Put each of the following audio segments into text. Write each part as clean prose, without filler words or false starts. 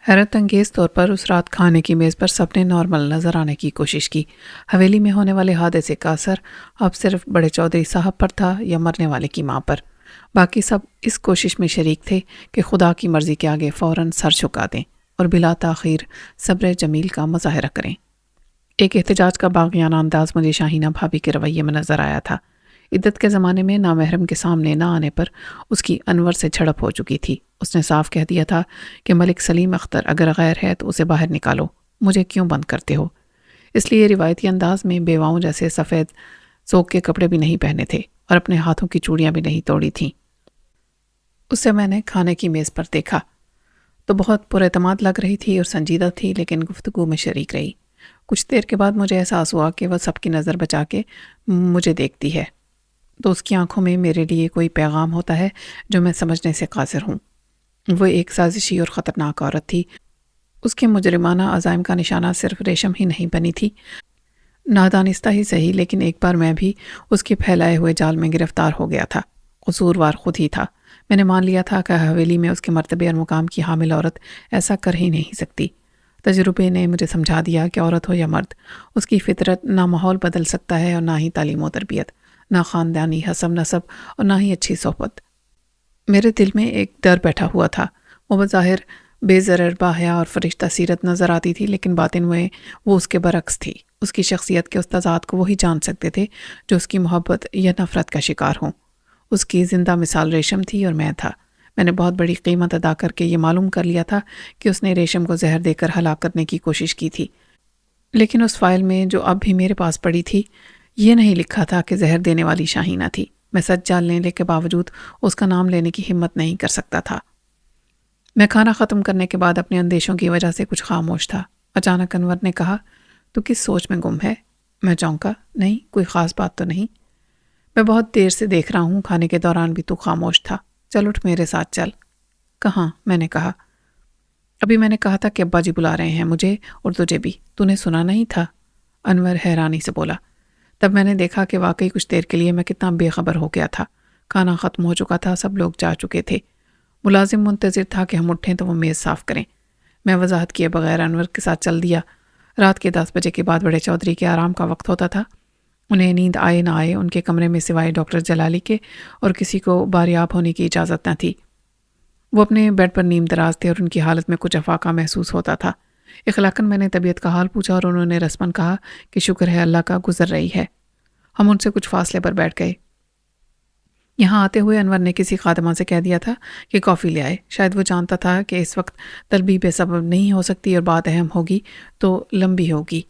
حیرت انگیز طور پر اس رات کھانے کی میز پر سب نے نارمل نظر آنے کی کوشش کی۔ حویلی میں ہونے والے حادثے کا اثر اب صرف بڑے چودھری صاحب پر تھا یا مرنے والے کی ماں پر۔ باقی سب اس کوشش میں شریک تھے کہ خدا کی مرضی کے آگے فوراً سر جھکا دیں اور بلا تاخیر صبر جمیل کا مظاہرہ کریں۔ ایک احتجاج کا باغیانہ انداز مجھے شاہینہ بھابھی کے رویے میں نظر آیا تھا۔ عدت کے زمانے میں نامحرم کے سامنے نہ آنے پر اس کی انور سے جھڑپ ہو چکی تھی۔ اس نے صاف کہہ دیا تھا کہ ملک سلیم اختر اگر غیر ہے تو اسے باہر نکالو، مجھے کیوں بند کرتے ہو؟ اس لیے روایتی انداز میں بیواؤں جیسے سفید سوگ کے کپڑے بھی نہیں پہنے تھے اور اپنے ہاتھوں کی چوڑیاں بھی نہیں توڑی تھیں۔ اسے میں نے کھانے کی میز پر دیکھا تو بہت پر اعتماد لگ رہی تھی اور سنجیدہ تھی، لیکن گفتگو میں شریک رہی۔ کچھ دیر کے بعد مجھے احساس ہوا کہ وہ سب کی نظر بچا کے مجھے دیکھتی ہے، تو اس کی آنکھوں میں میرے لیے کوئی پیغام ہوتا ہے جو میں سمجھنے سے قاصر ہوں۔ وہ ایک سازشی اور خطرناک عورت تھی۔ اس کے مجرمانہ عزائم کا نشانہ صرف ریشم ہی نہیں بنی تھی، نادانستہ ہی صحیح، لیکن ایک بار میں بھی اس کے پھیلائے ہوئے جال میں گرفتار ہو گیا تھا۔ قصوروار خود ہی تھا۔ میں نے مان لیا تھا کہ حویلی میں اس کے مرتبے اور مقام کی حامل عورت ایسا کر ہی نہیں سکتی۔ تجربے نے مجھے سمجھا دیا کہ عورت ہو یا مرد، اس کی فطرت نہ ماحول بدل سکتا ہے اور نہ ہی تعلیم و تربیت، نہ خاندانی حسب نسب اور نہ ہی اچھی صحبت۔ میرے دل میں ایک ڈر بیٹھا ہوا تھا۔ وہ بظاہر بے ضرر باحیا اور فرشتہ سیرت نظر آتی تھی، لیکن باطن میں وہ اس کے برعکس تھی۔ اس کی شخصیت کے اس تضاد کو وہی جان سکتے تھے جو اس کی محبت یا نفرت کا شکار ہوں۔ اس کی زندہ مثال ریشم تھی اور میں تھا۔ میں نے بہت بڑی قیمت ادا کر کے یہ معلوم کر لیا تھا کہ اس نے ریشم کو زہر دے کر ہلاک کرنے کی کوشش کی تھی، لیکن اس فائل میں جو اب بھی میرے پاس پڑی تھی یہ نہیں لکھا تھا کہ زہر دینے والی شاہینہ تھی۔ میں سچ جان لینے کے باوجود اس کا نام لینے کی ہمت نہیں کر سکتا تھا۔ میں کھانا ختم کرنے کے بعد اپنے اندیشوں کی وجہ سے کچھ خاموش تھا۔ اچانک انور نے کہا، تو کس سوچ میں گم ہے؟ میں چونکا، نہیں کوئی خاص بات تو نہیں۔ میں بہت دیر سے دیکھ رہا ہوں، کھانے کے دوران بھی تو خاموش تھا۔ چل اٹھ میرے ساتھ چل۔ کہاں؟ میں نے کہا۔ ابھی میں نے کہا تھا کہ ابا جی بلا رہے ہیں مجھے اور تجھے بھی، تو نے سنا نہیں تھا؟ انور حیرانی سے بولا۔ تب میں نے دیکھا کہ واقعی کچھ دیر کے لیے میں کتنا بے خبر ہو گیا تھا۔ کھانا ختم ہو چکا تھا، سب لوگ جا چکے تھے۔ ملازم منتظر تھا کہ ہم اٹھیں تو وہ میز صاف کریں۔ میں وضاحت کیے بغیر انور کے ساتھ چل دیا۔ رات کے 10 بجے کے بعد بڑے چودھری کے آرام کا وقت ہوتا تھا۔ انہیں نیند آئے نہ آئے ان کے کمرے میں سوائے ڈاکٹر جلالی کے اور کسی کو باریاب ہونے کی اجازت نہ تھی۔ وہ اپنے بیڈ پر نیم دراز تھے اور ان کی حالت میں کچھ افاقہ محسوس ہوتا تھا۔ اخلاقاً میں نے طبیعت کا حال پوچھا اور انہوں نے رسماً کہا کہ شکر ہے اللہ کا گزر رہی ہے۔ ہم ان سے کچھ فاصلے پر بیٹھ گئے۔ یہاں آتے ہوئے انور نے کسی خادمہ سے کہہ دیا تھا کہ کافی لے آئے۔ شاید وہ جانتا تھا کہ اس وقت طلبی بے سبب نہیں ہو سکتی اور بات اہم ہوگی تو لمبی ہوگی۔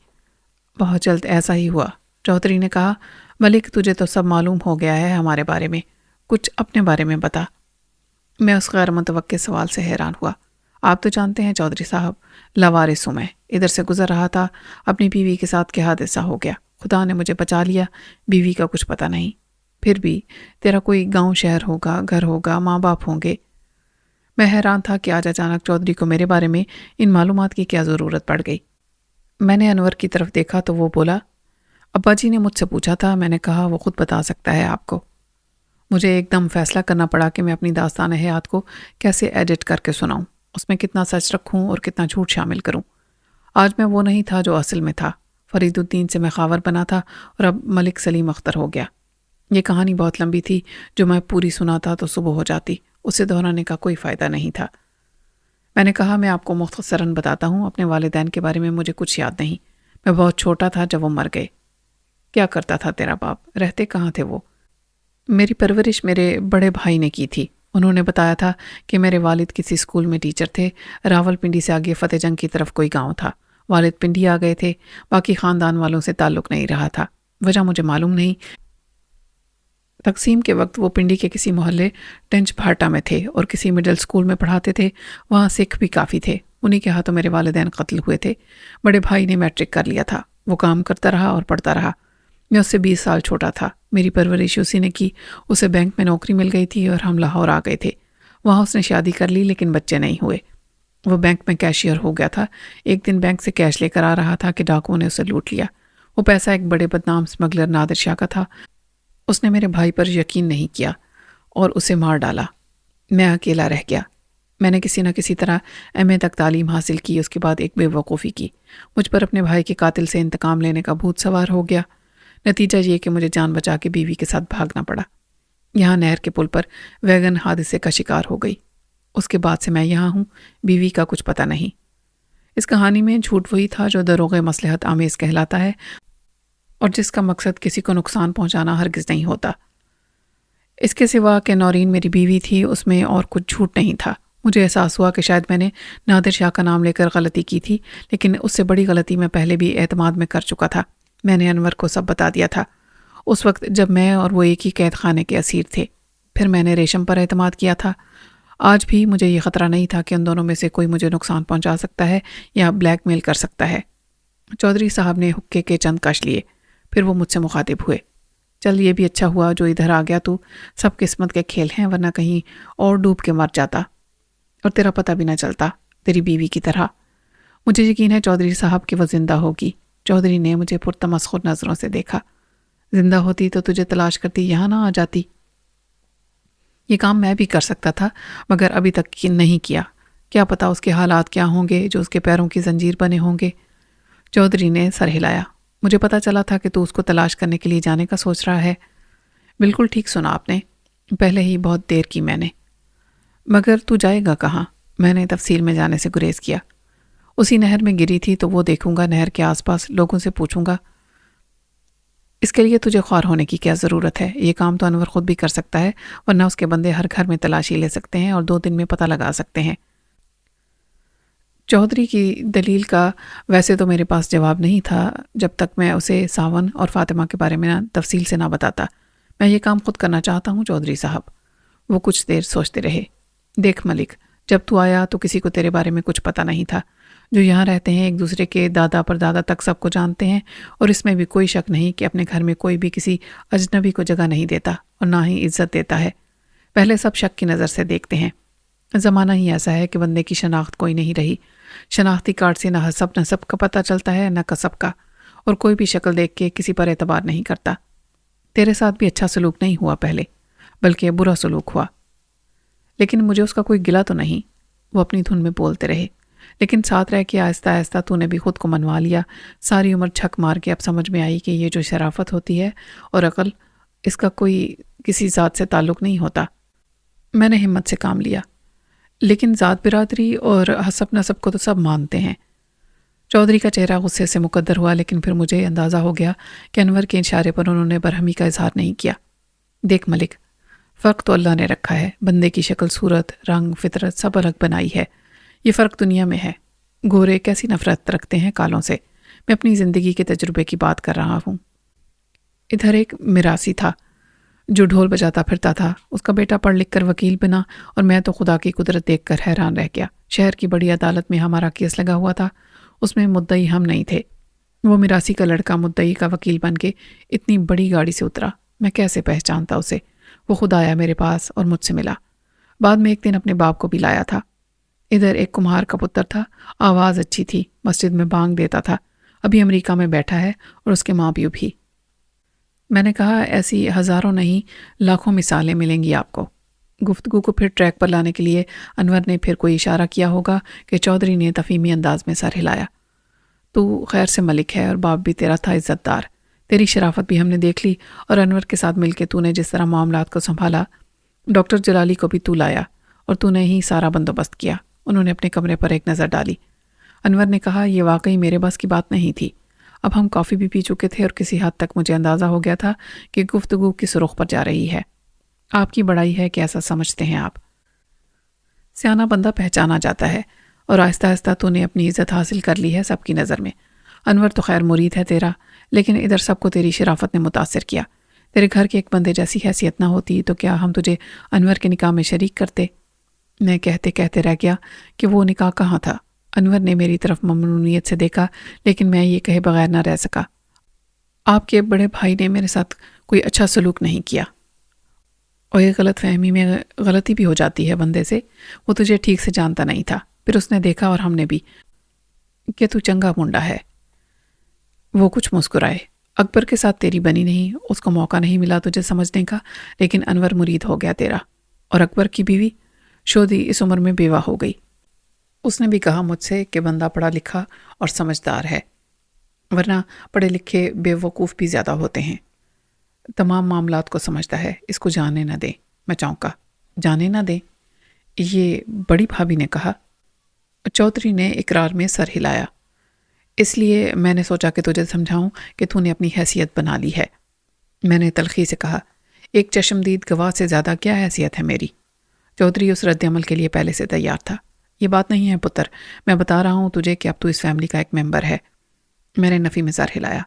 بہت جلد ایسا ہی ہوا۔ چودھری نے کہا، ملک تجھے تو سب معلوم ہو گیا ہے ہمارے بارے میں، کچھ اپنے بارے میں بتا۔ میں اس غیر متوقع سوال سے حیران ہوا۔ آپ تو جانتے ہیں چودھری صاحب، لاوارث ہوں میں، ادھر سے گزر رہا تھا، اپنی بیوی کے ساتھ کیا حادثہ ہو گیا، خدا نے مجھے بچا لیا، بیوی کا کچھ پتہ نہیں۔ پھر بھی تیرا کوئی گاؤں شہر ہوگا، گھر ہوگا، ماں باپ ہوں گے۔ میں حیران تھا کہ آج اچانک چودھری کو میرے بارے میں ان معلومات کی کیا ضرورت پڑ گئی۔ میں نے انور کی طرف دیکھا تو وہ بولا، ابا جی نے مجھ سے پوچھا تھا، میں نے کہا وہ خود بتا سکتا ہے آپ کو۔ مجھے ایک دم فیصلہ کرنا پڑا کہ میں اپنی داستان حیات کو کیسے ایڈٹ کر کے سناؤں، اس میں کتنا سچ رکھوں اور کتنا جھوٹ شامل کروں۔ آج میں وہ نہیں تھا جو اصل میں تھا۔ فرید الدین سے میں خاور بنا تھا اور اب ملک سلیم اختر ہو گیا۔ یہ کہانی بہت لمبی تھی، جو میں پوری سناتا تو صبح ہو جاتی، اسے دہرانے کا کوئی فائدہ نہیں تھا۔ میں نے کہا، میں آپ کو مختصراً بتاتا ہوں، اپنے والدین کے بارے میں مجھے کچھ یاد نہیں۔ میں بہت چھوٹا تھا جب وہ مر گئے۔ کیا کرتا تھا تیرا باپ؟ رہتے کہاں تھے وہ؟ میری پرورش میرے بڑے بھائی نے کی تھی۔ انہوں نے بتایا تھا کہ میرے والد کسی اسکول میں ٹیچر تھے، راول پنڈی سے آگے فتح جنگ کی طرف کوئی گاؤں تھا۔ والد پنڈی آ گئے تھے، باقی خاندان والوں سے تعلق نہیں رہا تھا، وجہ مجھے معلوم نہیں۔ تقسیم کے وقت وہ پنڈی کے کسی محلے ٹنچ بھاٹا میں تھے اور کسی مڈل اسکول میں پڑھاتے تھے، وہاں سکھ بھی کافی تھے۔ انہی کے ہاتھوں میرے والدین قتل ہوئے تھے۔ بڑے بھائی نے میٹرک کر لیا تھا، وہ کام کرتا رہا اور پڑھتا رہا۔ میں اس سے 20 سال چھوٹا تھا۔ میری پرورش اسی نے کی۔ اسے بینک میں نوکری مل گئی تھی اور ہم لاہور آ گئے تھے۔ وہاں اس نے شادی کر لی لیکن بچے نہیں ہوئے۔ وہ بینک میں کیشیئر ہو گیا تھا۔ ایک دن بینک سے کیش لے کر آ رہا تھا کہ ڈاکوؤں نے اسے لوٹ لیا۔ وہ پیسہ ایک بڑے بدنام اسمگلر نادر شاہ کا تھا۔ اس نے میرے بھائی پر یقین نہیں کیا اور اسے مار ڈالا۔ میں اکیلا رہ گیا۔ میں نے کسی نہ کسی طرح ایم اے تک تعلیم حاصل کی، اس کے بعد ایک بے وقوفی کی، مجھ پر اپنے بھائی کے قاتل سے انتقام لینے کا بھوت سوار ہو گیا۔ نتیجہ یہ کہ مجھے جان بچا کے بیوی کے ساتھ بھاگنا پڑا۔ یہاں نہر کے پل پر ویگن حادثے کا شکار ہو گئی۔ اس کے بعد سے میں یہاں ہوں، بیوی کا کچھ پتہ نہیں۔ اس کہانی میں جھوٹ وہی تھا جو دروغ مصلحت آمیز کہلاتا ہے اور جس کا مقصد کسی کو نقصان پہنچانا ہرگز نہیں ہوتا۔ اس کے سوا کہ نورین میری بیوی تھی، اس میں اور کچھ جھوٹ نہیں تھا۔ مجھے احساس ہوا کہ شاید میں نے نادر شاہ کا نام لے کر غلطی کی تھی، لیکن اس سے بڑی غلطی میں پہلے بھی اعتماد میں کر چکا تھا۔ میں نے انور کو سب بتا دیا تھا، اس وقت جب میں اور وہ ایک ہی قید خانے کے اسیر تھے۔ پھر میں نے ریشم پر اعتماد کیا تھا۔ آج بھی مجھے یہ خطرہ نہیں تھا کہ ان دونوں میں سے کوئی مجھے نقصان پہنچا سکتا ہے یا بلیک میل کر سکتا ہے۔ چودھری صاحب نے حقے کے چند کش لیے، پھر وہ مجھ سے مخاطب ہوئے۔ چل یہ بھی اچھا ہوا جو ادھر آ گیا تو، سب قسمت کے کھیل ہیں، ورنہ کہیں اور ڈوب کے مر جاتا اور تیرا پتہ بھی نہ چلتا، تیری بیوی کی طرح۔ مجھے یقین ہے چودھری صاحب کہ وہ زندہ ہوگی۔ چودھری نے مجھے پرتمسخر نظروں سے دیکھا۔ زندہ ہوتی تو تجھے تلاش کرتی یہاں نہ آ جاتی؟ یہ کام میں بھی کر سکتا تھا، مگر ابھی تک نہیں کیا۔ کیا پتا اس کے حالات کیا ہوں گے جو اس کے پیروں کی زنجیر بنے ہوں گے۔ چودھری نے سر ہلایا۔ مجھے پتا چلا تھا کہ تو اس کو تلاش کرنے کے لیے جانے کا سوچ رہا ہے۔ بالکل ٹھیک سنا آپ نے، پہلے ہی بہت دیر کی میں نے۔ مگر تو جائے گا کہاں؟ میں نے تفصیل میں جانے سے گریز کیا۔ اسی نہر میں گری تھی تو وہ دیکھوں گا، نہر کے آس پاس لوگوں سے پوچھوں گا۔ اس کے لیے تجھے خوار ہونے کی کیا ضرورت ہے؟ یہ کام تو انور خود بھی کر سکتا ہے، ورنہ اس کے بندے ہر گھر میں تلاشی لے سکتے ہیں اور 2 دن میں پتہ لگا سکتے ہیں۔ چودھری کی دلیل کا ویسے تو میرے پاس جواب نہیں تھا جب تک میں اسے ساون اور فاطمہ کے بارے میں تفصیل سے نہ بتاتا۔ میں یہ کام خود کرنا چاہتا ہوں چودھری صاحب۔ وہ کچھ دیر سوچتے رہے۔ دیکھ ملک، جب تو آیا تو کسی کو تیرے بارے میں کچھ پتہ نہیں تھا۔ جو یہاں رہتے ہیں ایک دوسرے کے دادا پر دادا تک سب کو جانتے ہیں، اور اس میں بھی کوئی شک نہیں کہ اپنے گھر میں کوئی بھی کسی اجنبی کو جگہ نہیں دیتا اور نہ ہی عزت دیتا ہے۔ پہلے سب شک کی نظر سے دیکھتے ہیں۔ زمانہ ہی ایسا ہے کہ بندے کی شناخت کوئی نہیں رہی۔ شناختی کارڈ سے نہ حسب نسب کا پتہ چلتا ہے نہ کسب کا، اور کوئی بھی شکل دیکھ کے کسی پر اعتبار نہیں کرتا۔ تیرے ساتھ بھی اچھا سلوک نہیں ہوا پہلے، بلکہ برا سلوک ہوا، لیکن مجھے اس کا کوئی گلہ تو نہیں۔ وہ اپنی دھن میں بولتے رہے، لیکن ساتھ رہ کے آہستہ آہستہ تو نے بھی خود کو منوا لیا۔ ساری عمر چھک مار کے اب سمجھ میں آئی کہ یہ جو شرافت ہوتی ہے اور عقل، اس کا کوئی کسی ذات سے تعلق نہیں ہوتا۔ میں نے ہمت سے کام لیا، لیکن ذات برادری اور حسب نسب کو تو سب مانتے ہیں۔ چودھری کا چہرہ غصے سے مقدر ہوا، لیکن پھر مجھے اندازہ ہو گیا کہ انور کے اشارے پر انہوں نے برہمی کا اظہار نہیں کیا۔ دیکھ ملک، فرق تو اللہ نے رکھا ہے۔ بندے کی شکل، صورت، رنگ، فطرت سب الگ بنائی ہے۔ یہ فرق دنیا میں ہے۔ گورے کیسی نفرت رکھتے ہیں کالوں سے۔ میں اپنی زندگی کے تجربے کی بات کر رہا ہوں۔ ادھر ایک میراثی تھا جو ڈھول بجاتا پھرتا تھا، اس کا بیٹا پڑھ لکھ کر وکیل بنا، اور میں تو خدا کی قدرت دیکھ کر حیران رہ گیا۔ شہر کی بڑی عدالت میں ہمارا کیس لگا ہوا تھا، اس میں مدعی ہم نہیں تھے۔ وہ میراثی کا لڑکا مدعی کا وکیل بن کے اتنی بڑی گاڑی سے اترا، میں کیسے پہچانتا اسے؟ وہ خود آیا میرے پاس اور مجھ سے ملا۔ بعد میں ایک دن اپنے باپ کو بھی لایا تھا۔ ادھر ایک کمہار کا پتر تھا، آواز اچھی تھی، مسجد میں بانگ دیتا تھا، ابھی امریکہ میں بیٹھا ہے، اور اس کے ماں پیو بھی۔ میں نے کہا ایسی ہزاروں نہیں لاکھوں مثالیں ملیں گی آپ کو۔ گفتگو کو پھر ٹریک پر لانے کے لیے انور نے پھر کوئی اشارہ کیا ہوگا کہ چودھری نے تفہیمی انداز میں سر ہلایا۔ تو خیر سے ملک ہے اور باپ بھی تیرا تھا عزت دار، تیری شرافت بھی ہم نے دیکھ لی، اور انور کے ساتھ مل کے تو نے جس طرح معاملات کو سنبھالا، ڈاکٹر جلالی کو بھی تو لایا اور تو نے ہی سارا بندوبست کیا۔ انہوں نے اپنے کمرے پر ایک نظر ڈالی۔ انور نے کہا یہ واقعی میرے بس کی بات نہیں تھی۔ اب ہم کافی بھی پی چکے تھے اور کسی حد تک مجھے اندازہ ہو گیا تھا کہ گفتگو کس رخ پر جا رہی ہے۔ آپ کی بڑائی ہے کہ ایسا سمجھتے ہیں آپ۔ سیانہ بندہ پہچانا جاتا ہے، اور آہستہ آہستہ تو نے اپنی عزت حاصل کر لی ہے سب کی نظر میں۔ انور تو خیر مرید ہے تیرا، لیکن ادھر سب کو تیری شرافت نے متاثر کیا۔ تیرے گھر کے ایک بندے جیسی حیثیت نہ ہوتی تو کیا ہم تجھے انور کے نکاح میں شریک کرتے؟ میں کہتے کہتے رہ گیا کہ وہ نکاح کہاں تھا۔ انور نے میری طرف ممنونیت سے دیکھا، لیکن میں یہ کہے بغیر نہ رہ سکا۔ آپ کے بڑے بھائی نے میرے ساتھ کوئی اچھا سلوک نہیں کیا، اور یہ غلط فہمی میں غلطی بھی ہو جاتی ہے بندے سے۔ وہ تجھے ٹھیک سے جانتا نہیں تھا، پھر اس نے دیکھا اور ہم نے بھی کہ تو چنگا منڈا ہے۔ وہ کچھ مسکرائے۔ اکبر کے ساتھ تیری بنی نہیں، اس کو موقع نہیں ملا تجھے سمجھنے کا، لیکن انور مرید ہو گیا تیرا۔ اور اکبر کی بیوی؟ شودی اس عمر میں بیوہ ہو گئی۔ اس نے بھی کہا مجھ سے کہ بندہ پڑھا لکھا اور سمجھدار ہے، ورنہ پڑھے لکھے بے وقوف بھی زیادہ ہوتے ہیں، تمام معاملات کو سمجھتا ہے، اس کو جانے نہ دیں۔ میں چونکا، جانے نہ دیں؟ یہ بڑی بھابھی نے کہا۔ چودھری نے اقرار میں سر ہلایا۔ اس لیے میں نے سوچا کہ تجھے سمجھاؤں کہ تو نے اپنی حیثیت بنا لی ہے۔ میں نے تلخی سے کہا، ایک چشمدید گواہ سے زیادہ کیا حیثیت ہے میری؟ چودھری اس رد عمل کے لیے پہلے سے تیار تھا۔ یہ بات نہیں ہے پتر، میں بتا رہا ہوں تجھے کہ اب تو اس فیملی کا ایک ممبر ہے۔ میں نے نفی میں سر ہلایا۔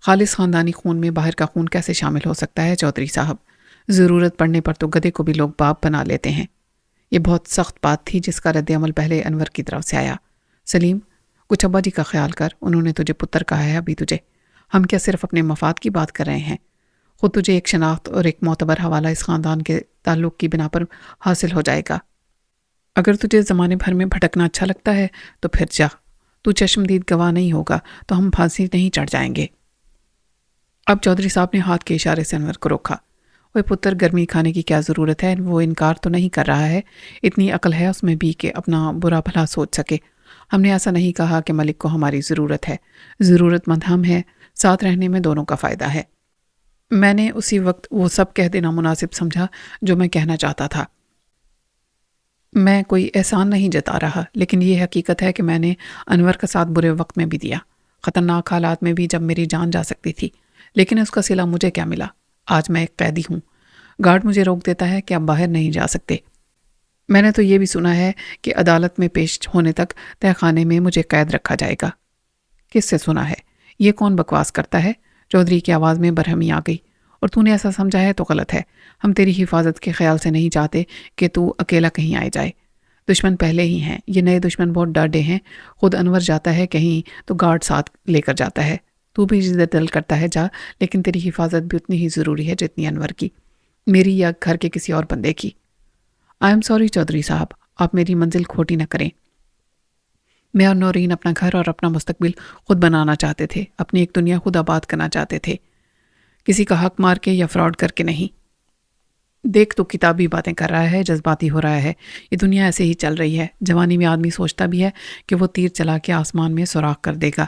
خالص خاندانی خون میں باہر کا خون کیسے شامل ہو سکتا ہے چودھری صاحب؟ ضرورت پڑنے پر تو گدھے کو بھی لوگ باپ بنا لیتے ہیں۔ یہ بہت سخت بات تھی جس کا رد عمل پہلے انور کی طرف سے آیا۔ سلیم، کچھ ابا جی کا خیال کر، انہوں نے تجھے پتر کہا ہے ابھی تجھے۔ ہم کیا صرف اپنے مفاد کی بات کر رہے ہیں؟ خود تجھے ایک شناخت اور ایک معتبر حوالہ اس خاندان کے تعلق کی بنا پر حاصل ہو جائے گا۔ اگر تجھے زمانے بھر میں بھٹکنا اچھا لگتا ہے تو پھر جا، تو چشمدید گواہ نہیں ہوگا تو ہم پھانسی نہیں چڑھ جائیں گے۔ اب چودھری صاحب نے ہاتھ کے اشارے سے انور کو روکا۔ وہ پتر، گرمی کھانے کی کیا ضرورت ہے؟ وہ انکار تو نہیں کر رہا ہے، اتنی عقل ہے اس میں بھی کہ اپنا برا بھلا سوچ سکے۔ ہم نے ایسا نہیں کہا کہ ملک کو ہماری ضرورت ہے، ضرورت مند ہم ہیں، ساتھ رہنے میں دونوں کا فائدہ ہے۔ میں نے اسی وقت وہ سب کہہ دینا مناسب سمجھا جو میں کہنا چاہتا تھا۔ میں کوئی احسان نہیں جتا رہا، لیکن یہ حقیقت ہے کہ میں نے انور کا ساتھ برے وقت میں بھی دیا، خطرناک حالات میں بھی جب میری جان جا سکتی تھی، لیکن اس کا صلہ مجھے کیا ملا؟ آج میں ایک قیدی ہوں، گارڈ مجھے روک دیتا ہے کہ آپ باہر نہیں جا سکتے۔ میں نے تو یہ بھی سنا ہے کہ عدالت میں پیش ہونے تک تہہ خانے میں مجھے قید رکھا جائے گا۔ کس سے سنا ہے؟ یہ کون بکواس کرتا ہے؟ چودھری کی آواز میں برہمی آ گئی۔ اور تو نے ایسا سمجھا ہے تو غلط ہے۔ ہم تیری حفاظت کے خیال سے نہیں چاہتے کہ تو اکیلا کہیں آئے جائے۔ دشمن پہلے ہی ہیں، یہ نئے دشمن بہت ڈاڈے ہیں۔ خود انور جاتا ہے کہیں تو گارڈ ساتھ لے کر جاتا ہے۔ تو بھی جد دل کرتا ہے جا، لیکن تیری حفاظت بھی اتنی ہی ضروری ہے جتنی انور کی، میری یا گھر کے کسی اور بندے کی۔ آئی ایم سوری چودھری صاحب، آپ میری منزل کھوٹی نہ کریں۔ میں اور نورین اپنا گھر اور اپنا مستقبل خود بنانا چاہتے تھے، اپنی ایک دنیا خود آباد کرنا چاہتے تھے، کسی کا حق مار کے یا فراڈ کر کے نہیں۔ دیکھ تو کتابی باتیں کر رہا ہے، جذباتی ہو رہا ہے۔ یہ دنیا ایسے ہی چل رہی ہے۔ جوانی میں آدمی سوچتا بھی ہے کہ وہ تیر چلا کے آسمان میں سوراخ کر دے گا،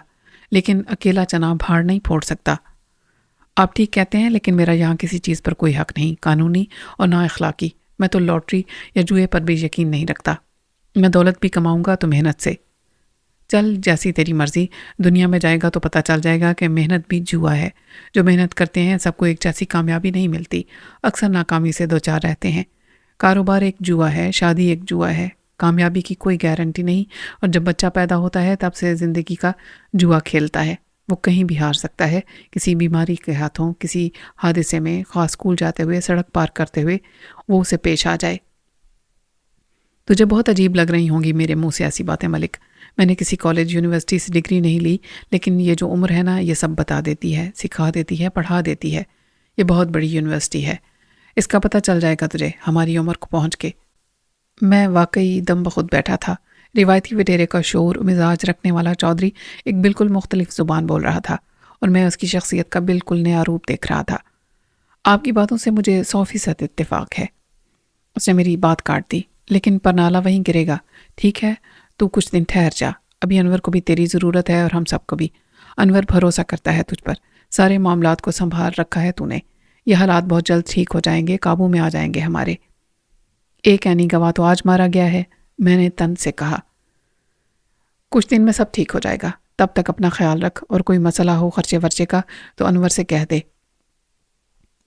لیکن اکیلا چنا بھاڑ نہیں پھوڑ سکتا۔ آپ ٹھیک کہتے ہیں، لیکن میرا یہاں کسی چیز پر کوئی حق نہیں، قانونی اور نہ اخلاقی۔ میں تو لاٹری یا جوئے پر بھی یقین نہیں رکھتا۔ میں دولت بھی کماؤں گا تو محنت سے۔ چل جیسی تیری مرضی، دنیا میں جائے گا تو پتہ چل جائے گا کہ محنت بھی جوا ہے۔ جو محنت کرتے ہیں سب کو ایک جیسی کامیابی نہیں ملتی، اکثر ناکامی سے دوچار رہتے ہیں۔ کاروبار ایک جوا ہے، شادی ایک جوا ہے، کامیابی کی کوئی گارنٹی نہیں، اور جب بچہ پیدا ہوتا ہے تب سے زندگی کا جوا کھیلتا ہے۔ وہ کہیں بھی ہار سکتا ہے، کسی بیماری کے ہاتھوں، کسی حادثے میں، خاص اسکول جاتے ہوئے، سڑک پار کرتے ہوئے وہ اسے پیش آ جائے۔ تجھے بہت عجیب لگ رہی ہوں گی میرے منہ سے ایسی باتیں ملک۔ میں نے کسی کالج یونیورسٹی سے ڈگری نہیں لی، لیکن یہ جو عمر ہے نا، یہ سب بتا دیتی ہے، سکھا دیتی ہے، پڑھا دیتی ہے۔ یہ بہت بڑی یونیورسٹی ہے، اس کا پتہ چل جائے گا تجھے ہماری عمر کو پہنچ کے۔ میں واقعی دم بخود بیٹھا تھا۔ روایتی وڈیرے کا شعور و مزاج رکھنے والا چودھری ایک بالکل مختلف زبان بول رہا تھا، اور میں اس کی شخصیت کا بالکل نیا روپ دیکھ رہا تھا۔ آپ کی باتوں سے مجھے 100% اتفاق ہے۔ اس نے میری بات کاٹ دی، لیکن پرنالہ وہیں گرے گا۔ ٹھیک ہے، تو کچھ دن ٹھہر جا، ابھی انور کو بھی تیری ضرورت ہے اور ہم سب کو بھی۔ انور بھروسہ کرتا ہے تجھ پر، سارے معاملات کو سنبھال رکھا ہے تو نے۔ یہ حالات بہت جلد ٹھیک ہو جائیں گے، قابو میں آ جائیں گے ہمارے۔ ایک عینی گواہ تو آج مارا گیا ہے، میں نے تن سے کہا۔ کچھ دن میں سب ٹھیک ہو جائے گا، تب تک اپنا خیال رکھ، اور کوئی مسئلہ ہو خرچے ورچے کا تو انور سے کہہ دے۔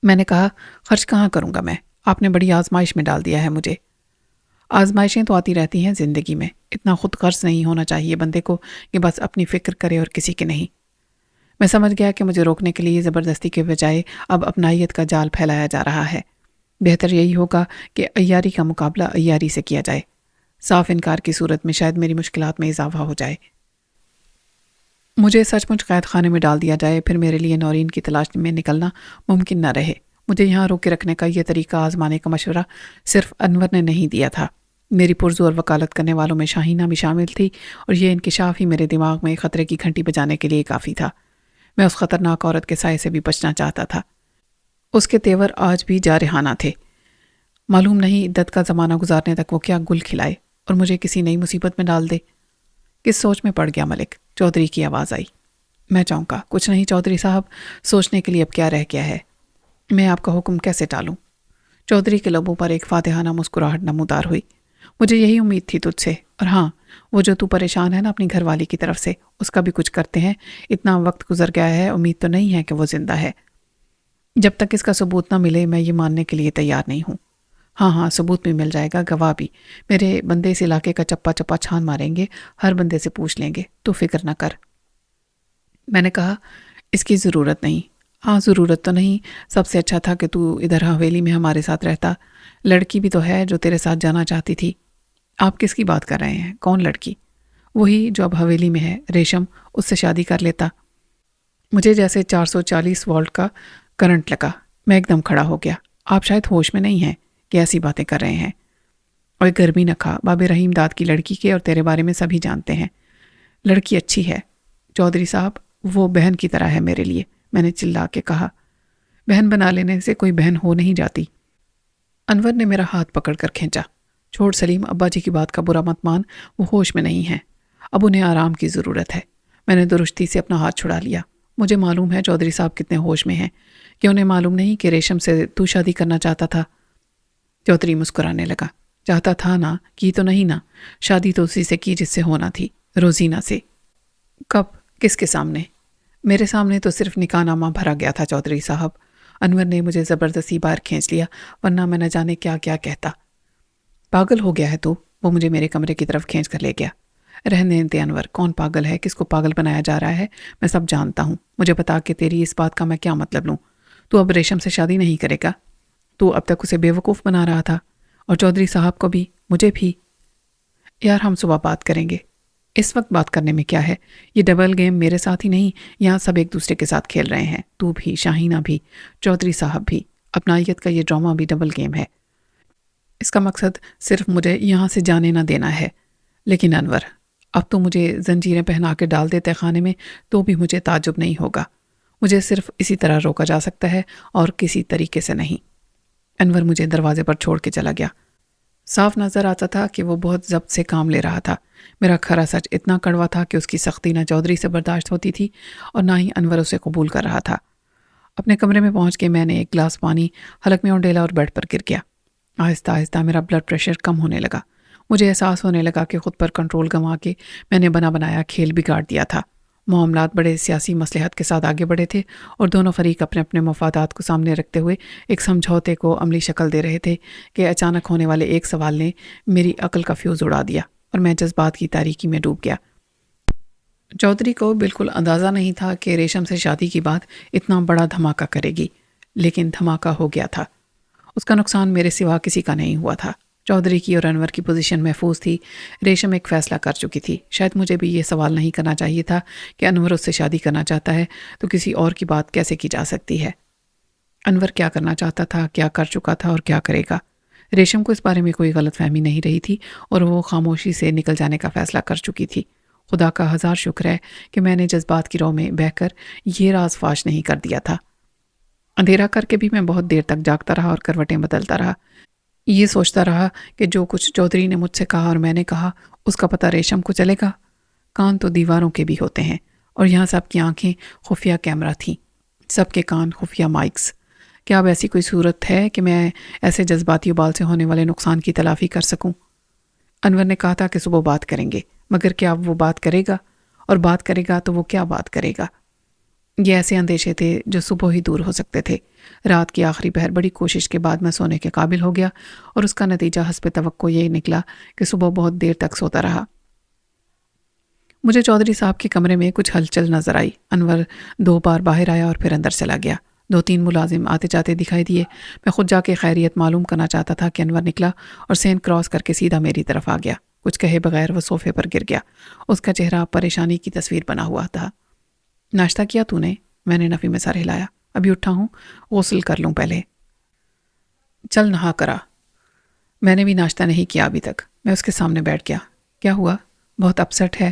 میں نے کہا، خرچ کہاں کروں گا میں؟ آپ نے بڑی آزمائش میں ڈال دیا ہے مجھے۔ آزمائشیں تو آتی رہتی ہیں زندگی میں، اتنا خود غرض نہیں ہونا چاہیے بندے کو کہ بس اپنی فکر کرے اور کسی کی نہیں۔ میں سمجھ گیا کہ مجھے روکنے کے لیے زبردستی کے بجائے اب اپنائیت کا جال پھیلایا جا رہا ہے۔ بہتر یہی ہوگا کہ عیاری کا مقابلہ عیاری سے کیا جائے۔ صاف انکار کی صورت میں شاید میری مشکلات میں اضافہ ہو جائے، مجھے سچ مچ قید خانے میں ڈال دیا جائے، پھر میرے لیے نورین کی تلاش میں نکلنا ممکن نہ رہے۔ مجھے یہاں روکے رکھنے کا یہ طریقہ آزمانے کا مشورہ صرف انور نے نہیں دیا تھا، میری پرزور وکالت کرنے والوں میں شاہینہ بھی شامل تھی، اور یہ انکشاف ہی میرے دماغ میں خطرے کی گھنٹی بجانے کے لیے کافی تھا۔ میں اس خطرناک عورت کے سائے سے بھی بچنا چاہتا تھا۔ اس کے تیور آج بھی جارحانہ تھے۔ معلوم نہیں عدت کا زمانہ گزارنے تک وہ کیا گل کھلائے اور مجھے کسی نئی مصیبت میں ڈال دے۔ کس سوچ میں پڑ گیا ملک؟ چودھری کی آواز آئی۔ میں چونکا۔ کچھ نہیں چودھری صاحب، سوچنے کے لیے اب کیا رہ گیا ہے؟ میں آپ کا حکم کیسے ٹالوں؟ چودھری کے لبوں پر ایک فاتحانہ مسکراہٹ نمودار ہوئی۔ مجھے یہی امید تھی تجھ سے، اور ہاں، وہ جو تو پریشان ہے نا اپنی گھر والی کی طرف سے، اس کا بھی کچھ کرتے ہیں۔ اتنا وقت گزر گیا ہے، امید تو نہیں ہے کہ وہ زندہ ہے۔ جب تک اس کا ثبوت نہ ملے میں یہ ماننے کے لیے تیار نہیں ہوں۔ ہاں، ثبوت بھی مل جائے گا، گواہ بھی۔ میرے بندے اس علاقے کا چپا چپا چھان ماریں گے، ہر بندے سے پوچھ لیں گے، تو فکر نہ کر۔ میں نے کہا، اس کی ضرورت نہیں۔ ہاں، ضرورت تو نہیں، سب سے اچھا تھا کہ تو ادھر حویلی میں ہمارے ساتھ رہتا۔ لڑکی بھی تو ہے جو تیرے ساتھ جانا چاہتی تھی۔ آپ کس کی بات کر رہے ہیں؟ کون لڑکی؟ وہی جو اب حویلی میں ہے، ریشم، اس سے شادی کر لیتا۔ مجھے جیسے 440 وولٹ کا کرنٹ لگا۔ میں ایک دم کھڑا ہو گیا۔ آپ شاید ہوش میں نہیں ہیں کہ ایسی باتیں کر رہے ہیں۔ اور گرمی نہ کھا، باب رحیم داد کی لڑکی کے اور تیرے بارے میں سبھی جانتے ہیں۔ لڑکی اچھی ہے چودھری صاحب، وہ بہن کی طرح ہے میرے لیے، میں نے چلا کے کہا۔ بہن بنا لینے سے کوئی بہن ہو نہیں جاتی۔ انور نے میرا ہاتھ پکڑ کر کھینچا۔ چھوڑ سلیم، ابا جی کی بات کا برا مت مان، وہ ہوش میں نہیں ہیں، اب انہیں آرام کی ضرورت ہے۔ میں نے درستی سے اپنا ہاتھ چھڑا لیا۔ مجھے معلوم ہے چودھری صاحب کتنے ہوش میں ہیں، کہ انہیں معلوم نہیں کہ ریشم سے تو شادی کرنا چاہتا تھا۔ چودھری مسکرانے لگا۔ چاہتا تھا نا، کی تو نہیں نا، شادی تو اسی سے کی جس سے ہونا تھی، روزینہ سے۔ کب؟ کس کے سامنے؟ میرے سامنے تو صرف نکاح نامہ بھرا گیا تھا چودھری صاحب۔ انور نے مجھے زبردستی باہر کھینچ لیا، ورنہ میں نہ جانے کیا کیا کہتا۔ پاگل ہو گیا ہے تو؟ وہ مجھے میرے کمرے کی طرف کھینچ کر لے گیا۔ رہنے دے انور، کون پاگل ہے، کس کو پاگل بنایا جا رہا ہے، میں سب جانتا ہوں۔ مجھے بتا کہ تیری اس بات کا میں کیا مطلب لوں؟ تو اب ریشم سے شادی نہیں کرے گا؟ تو اب تک اسے بے وقوف بنا رہا تھا، اور چودھری صاحب کو بھی، مجھے بھی۔ یار ہم صبح بات کریں گے، اس وقت بات کرنے میں کیا ہے؟ یہ ڈبل گیم میرے ساتھ ہی نہیں، یہاں سب ایک دوسرے کے ساتھ کھیل رہے ہیں، تو بھی، شاہینہ بھی، چودھری صاحب بھی۔ اپنائیت کا یہ ڈرامہ بھی ڈبل گیم ہے۔ اس کا مقصد صرف مجھے یہاں سے جانے نہ دینا ہے۔ لیکن انور، اب تو مجھے زنجیریں پہنا کے ڈال دیتے خانے میں تو بھی مجھے تعجب نہیں ہوگا۔ مجھے صرف اسی طرح روکا جا سکتا ہے اور کسی طریقے سے نہیں۔ انور مجھے دروازے پر چھوڑ کے چلا گیا۔ صاف نظر آتا تھا کہ وہ بہت ضبط سے کام لے رہا تھا۔ میرا کھرا سچ اتنا کڑوا تھا کہ اس کی سختی نہ چودھری سے برداشت ہوتی تھی اور نہ ہی انور اسے قبول کر رہا تھا۔ اپنے کمرے میں پہنچ کے میں نے ایک گلاس پانی حلق میں اونڈیلا اور بیڈ پر گر گیا۔ آہستہ آہستہ میرا بلڈ پریشر کم ہونے لگا۔ مجھے احساس ہونے لگا کہ خود پر کنٹرول گنوا کے میں نے بنا بنایا کھیل بگاڑ دیا تھا۔ معاملات بڑے سیاسی مصلحت کے ساتھ آگے بڑھے تھے اور دونوں فریق اپنے اپنے مفادات کو سامنے رکھتے ہوئے ایک سمجھوتے کو عملی شکل دے رہے تھے کہ اچانک ہونے والے ایک سوال نے میری عقل کا فیوز اڑا دیا اور میں جذبات کی تاریکی میں ڈوب گیا۔ چودھری کو بالکل اندازہ نہیں تھا کہ ریشم سے شادی کی بات اتنا بڑا دھماکہ کرے گی، لیکن دھماکہ ہو گیا تھا۔ اس کا نقصان میرے سوا کسی کا نہیں ہوا تھا۔ چودھری کی اور انور کی پوزیشن محفوظ تھی۔ ریشم ایک فیصلہ کر چکی تھی۔ شاید مجھے بھی یہ سوال نہیں کرنا چاہیے تھا کہ انور اس سے شادی کرنا چاہتا ہے تو کسی اور کی بات کیسے کی جا سکتی ہے۔ انور کیا کرنا چاہتا تھا، کیا کر چکا تھا اور کیا کرے گا؟ ریشم کو اس بارے میں کوئی غلط فہمی نہیں رہی تھی اور وہ خاموشی سے نکل جانے کا فیصلہ کر چکی تھی۔ خدا کا ہزار شکر ہے کہ میں نے جذبات کی رو میں بہہ کر یہ راز فاش نہیں کر دیا تھا۔ اندھیرا کر کے بھی میں بہت دیر تک جاگتا رہا اور کروٹیں بدلتا رہا۔ یہ سوچتا رہا کہ جو کچھ چودھری نے مجھ سے کہا اور میں نے کہا اس کا پتہ ریشم کو چلے گا۔ کان تو دیواروں کے بھی ہوتے ہیں اور یہاں سب کی آنکھیں خفیہ کیمرہ تھیں، سب کے کان خفیہ مائکس۔ کیا اب ایسی کوئی صورت ہے کہ میں ایسے جذباتی ابال سے ہونے والے نقصان کی تلافی کر سکوں؟ انور نے کہا تھا کہ صبح بات کریں گے، مگر کیا اب وہ بات کرے گا؟ اور بات کرے گا تو وہ کیا بات کرے گا؟ یہ ایسے اندیشے تھے جو صبح ہی دور ہو سکتے تھے۔ رات کی آخری پہر بڑی کوشش کے بعد میں سونے کے قابل ہو گیا اور اس کا نتیجہ حسب توقع یہی نکلا کہ صبح بہت دیر تک سوتا رہا۔ مجھے چودھری صاحب کے کمرے میں کچھ ہلچل نظر آئی۔ انور 2 بار باہر آیا اور پھر اندر چلا گیا۔ 2-3 ملازم آتے جاتے دکھائی دیے۔ میں خود جا کے خیریت معلوم کرنا چاہتا تھا کہ انور نکلا اور سین کراس کر کے سیدھا میری طرف آ گیا۔ کچھ کہے بغیر وہ صوفے پر گر گیا۔ اس کا چہرہ پریشانی کی تصویر بنا ہوا تھا۔ ناشتہ کیا تو نے؟ میں نے نفی میں سر ہلایا۔ ابھی اٹھا ہوں، غسل کر لوں پہلے۔ چل نہا کرا۔ میں نے بھی ناشتہ نہیں کیا ابھی تک۔ میں اس کے سامنے بیٹھ گیا۔ کیا ہوا؟ بہت اپسٹ ہے؟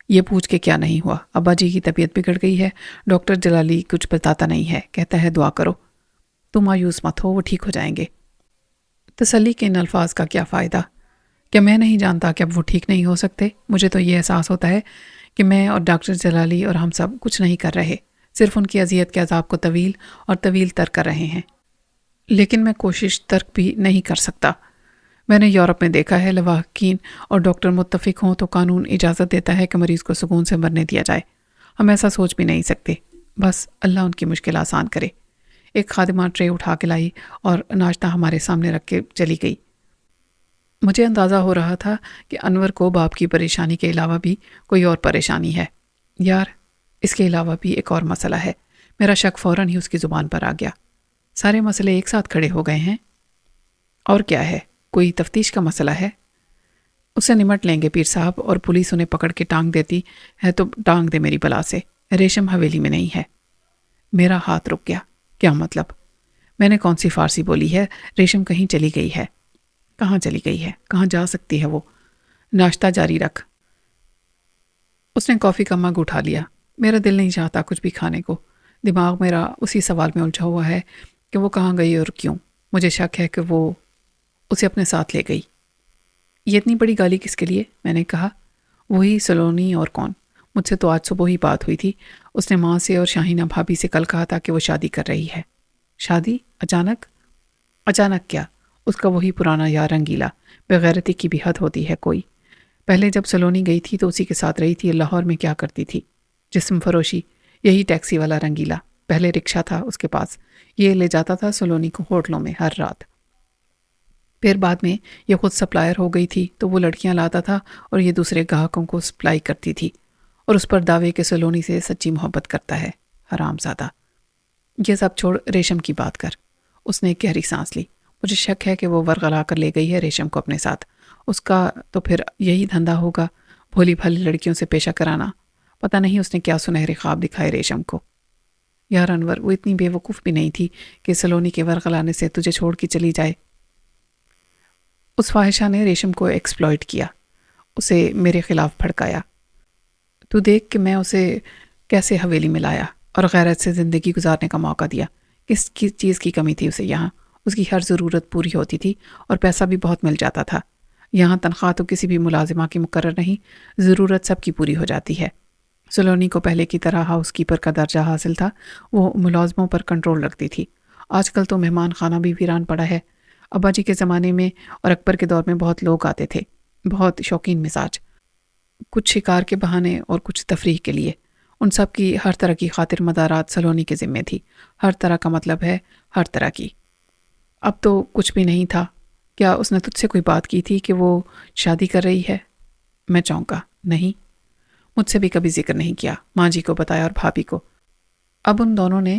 یہ پوچھ کے کیا نہیں ہوا، ابا جی کی طبیعت بگڑ گئی ہے، ڈاکٹر جلالی کچھ بتاتا نہیں ہے، کہتا ہے دعا کرو۔ تم مایوس مت ہو، وہ ٹھیک ہو جائیں گے۔ تسلی کے ان الفاظ کا کیا فائدہ؟ کیا میں نہیں جانتا کہ اب وہ ٹھیک نہیں ہو سکتے؟ مجھے تو یہ احساس ہوتا ہے کہ میں اور ڈاکٹر جلالی اور ہم سب کچھ نہیں کر رہے، صرف ان کی اذیت کے عذاب کو طویل اور طویل تر کر رہے ہیں۔ لیکن میں کوشش ترک بھی نہیں کر سکتا۔ میں نے یورپ میں دیکھا ہے، لواحقین اور ڈاکٹر متفق ہوں تو قانون اجازت دیتا ہے کہ مریض کو سکون سے مرنے دیا جائے۔ ہم ایسا سوچ بھی نہیں سکتے، بس اللہ ان کی مشکل آسان کرے۔ ایک خادمہ ٹرے اٹھا کے لائی اور ناشتہ ہمارے سامنے رکھ کے چلی گئی۔ مجھے اندازہ ہو رہا تھا کہ انور کو باپ کی پریشانی کے علاوہ بھی کوئی اور پریشانی ہے۔ یار، اس کے علاوہ بھی ایک اور مسئلہ ہے۔ میرا شک فوراً ہی اس کی زبان پر آ گیا۔ سارے مسئلے ایک ساتھ کھڑے ہو گئے ہیں۔ اور کیا ہے؟ کوئی تفتیش کا مسئلہ ہے؟ اس سے نمٹ لیں گے پیر صاحب، اور پولیس انہیں پکڑ کے ٹانگ دیتی ہے تو ٹانگ دے میری بلا سے۔ ریشم حویلی میں نہیں ہے۔ میرا ہاتھ رک گیا۔ کیا مطلب؟ میں نے کون سی فارسی بولی ہے؟ ریشم کہیں چلی گئی ہے۔ کہاں چلی گئی ہے؟ کہاں جا سکتی ہے وہ؟ ناشتہ جاری رکھ۔ اس نے کافی کا مگ اٹھا لیا۔ میرا دل نہیں چاہتا کچھ بھی کھانے کو۔ دماغ میرا اسی سوال میں الجھا ہوا ہے کہ وہ کہاں گئی اور کیوں۔ مجھے شک ہے کہ وہ اسے اپنے ساتھ لے گئی۔ یہ اتنی بڑی گالی کس کے لیے؟ میں نے کہا۔ وہی سلونی، اور کون؟ مجھ سے تو آج صبح ہی بات ہوئی تھی۔ اس نے ماں سے اور شاہینہ بھابھی سے کل کہا تھا کہ وہ شادی کر رہی ہے۔ شادی؟ اچانک؟ اچانک کیا؟ اس کا وہی پرانا یار رنگیلا۔ بغیرتی کی بھی حد ہوتی ہے کوئی۔ پہلے جب سلونی گئی تھی تو اسی کے ساتھ رہی تھی۔ لاہور میں کیا کرتی تھی؟ جسم فروشی۔ یہی ٹیکسی والا رنگیلا۔ پہلے رکشہ تھا اس کے پاس، یہ لے جاتا تھا سلونی کو ہوٹلوں میں ہر رات۔ پھر بعد میں یہ خود سپلائر ہو گئی تھی تو وہ لڑکیاں لاتا تھا اور یہ دوسرے گاہکوں کو سپلائی کرتی تھی، اور اس پر دعوے کہ سلونی سے سچی محبت کرتا ہے۔ حرام زادہ۔ یہ سب چھوڑ، ریشم کی بات کر۔ اس نے ایک گہری سانس لی۔ مجھے شک ہے کہ وہ ورغلا کر لے گئی ہے ریشم کو اپنے ساتھ۔ اس کا تو پھر یہی دھندا ہوگا، بھولی بھالی لڑکیوں سے پیشہ کرانا۔ پتہ نہیں اس نے کیا سنہرے خواب دکھائے ریشم کو۔ یار انور، وہ اتنی بے وقوف بھی نہیں تھی کہ سلونی کے ورغلانے سے تجھے چھوڑ کے چلی جائے۔ اس فاحشہ نے ریشم کو ایکسپلائٹ کیا، اسے میرے خلاف بھڑکایا۔ تو دیکھ کہ میں اسے کیسے حویلی میں لایا اور غیرت سے زندگی گزارنے کا موقع دیا۔ کس چیز کی کمی تھی اسے یہاں؟ اس کی ہر ضرورت پوری ہوتی تھی اور پیسہ بھی بہت مل جاتا تھا۔ یہاں تنخواہ تو کسی بھی ملازمہ کی مقرر نہیں، ضرورت سب کی پوری ہو جاتی ہے۔ سلونی کو پہلے کی طرح ہاؤس کیپر کا درجہ حاصل تھا، وہ ملازموں پر کنٹرول رکھتی تھی۔ آج کل تو مہمان خانہ بھی ویران پڑا ہے۔ ابا جی کے زمانے میں اور اکبر کے دور میں بہت لوگ آتے تھے، بہت شوقین مزاج، کچھ شکار کے بہانے اور کچھ تفریح کے لیے۔ ان سب کی ہر طرح کی خاطر مدارات سلونی کے ذمے تھی۔ ہر طرح کا مطلب ہے ہر طرح کی۔ اب تو کچھ بھی نہیں تھا۔ کیا اس نے تجھ سے کوئی بات کی تھی کہ وہ شادی کر رہی ہے؟ میں چونکا۔ نہیں، مجھ سے بھی کبھی ذکر نہیں کیا۔ ماں جی کو بتایا اور بھابھی کو۔ اب ان دونوں نے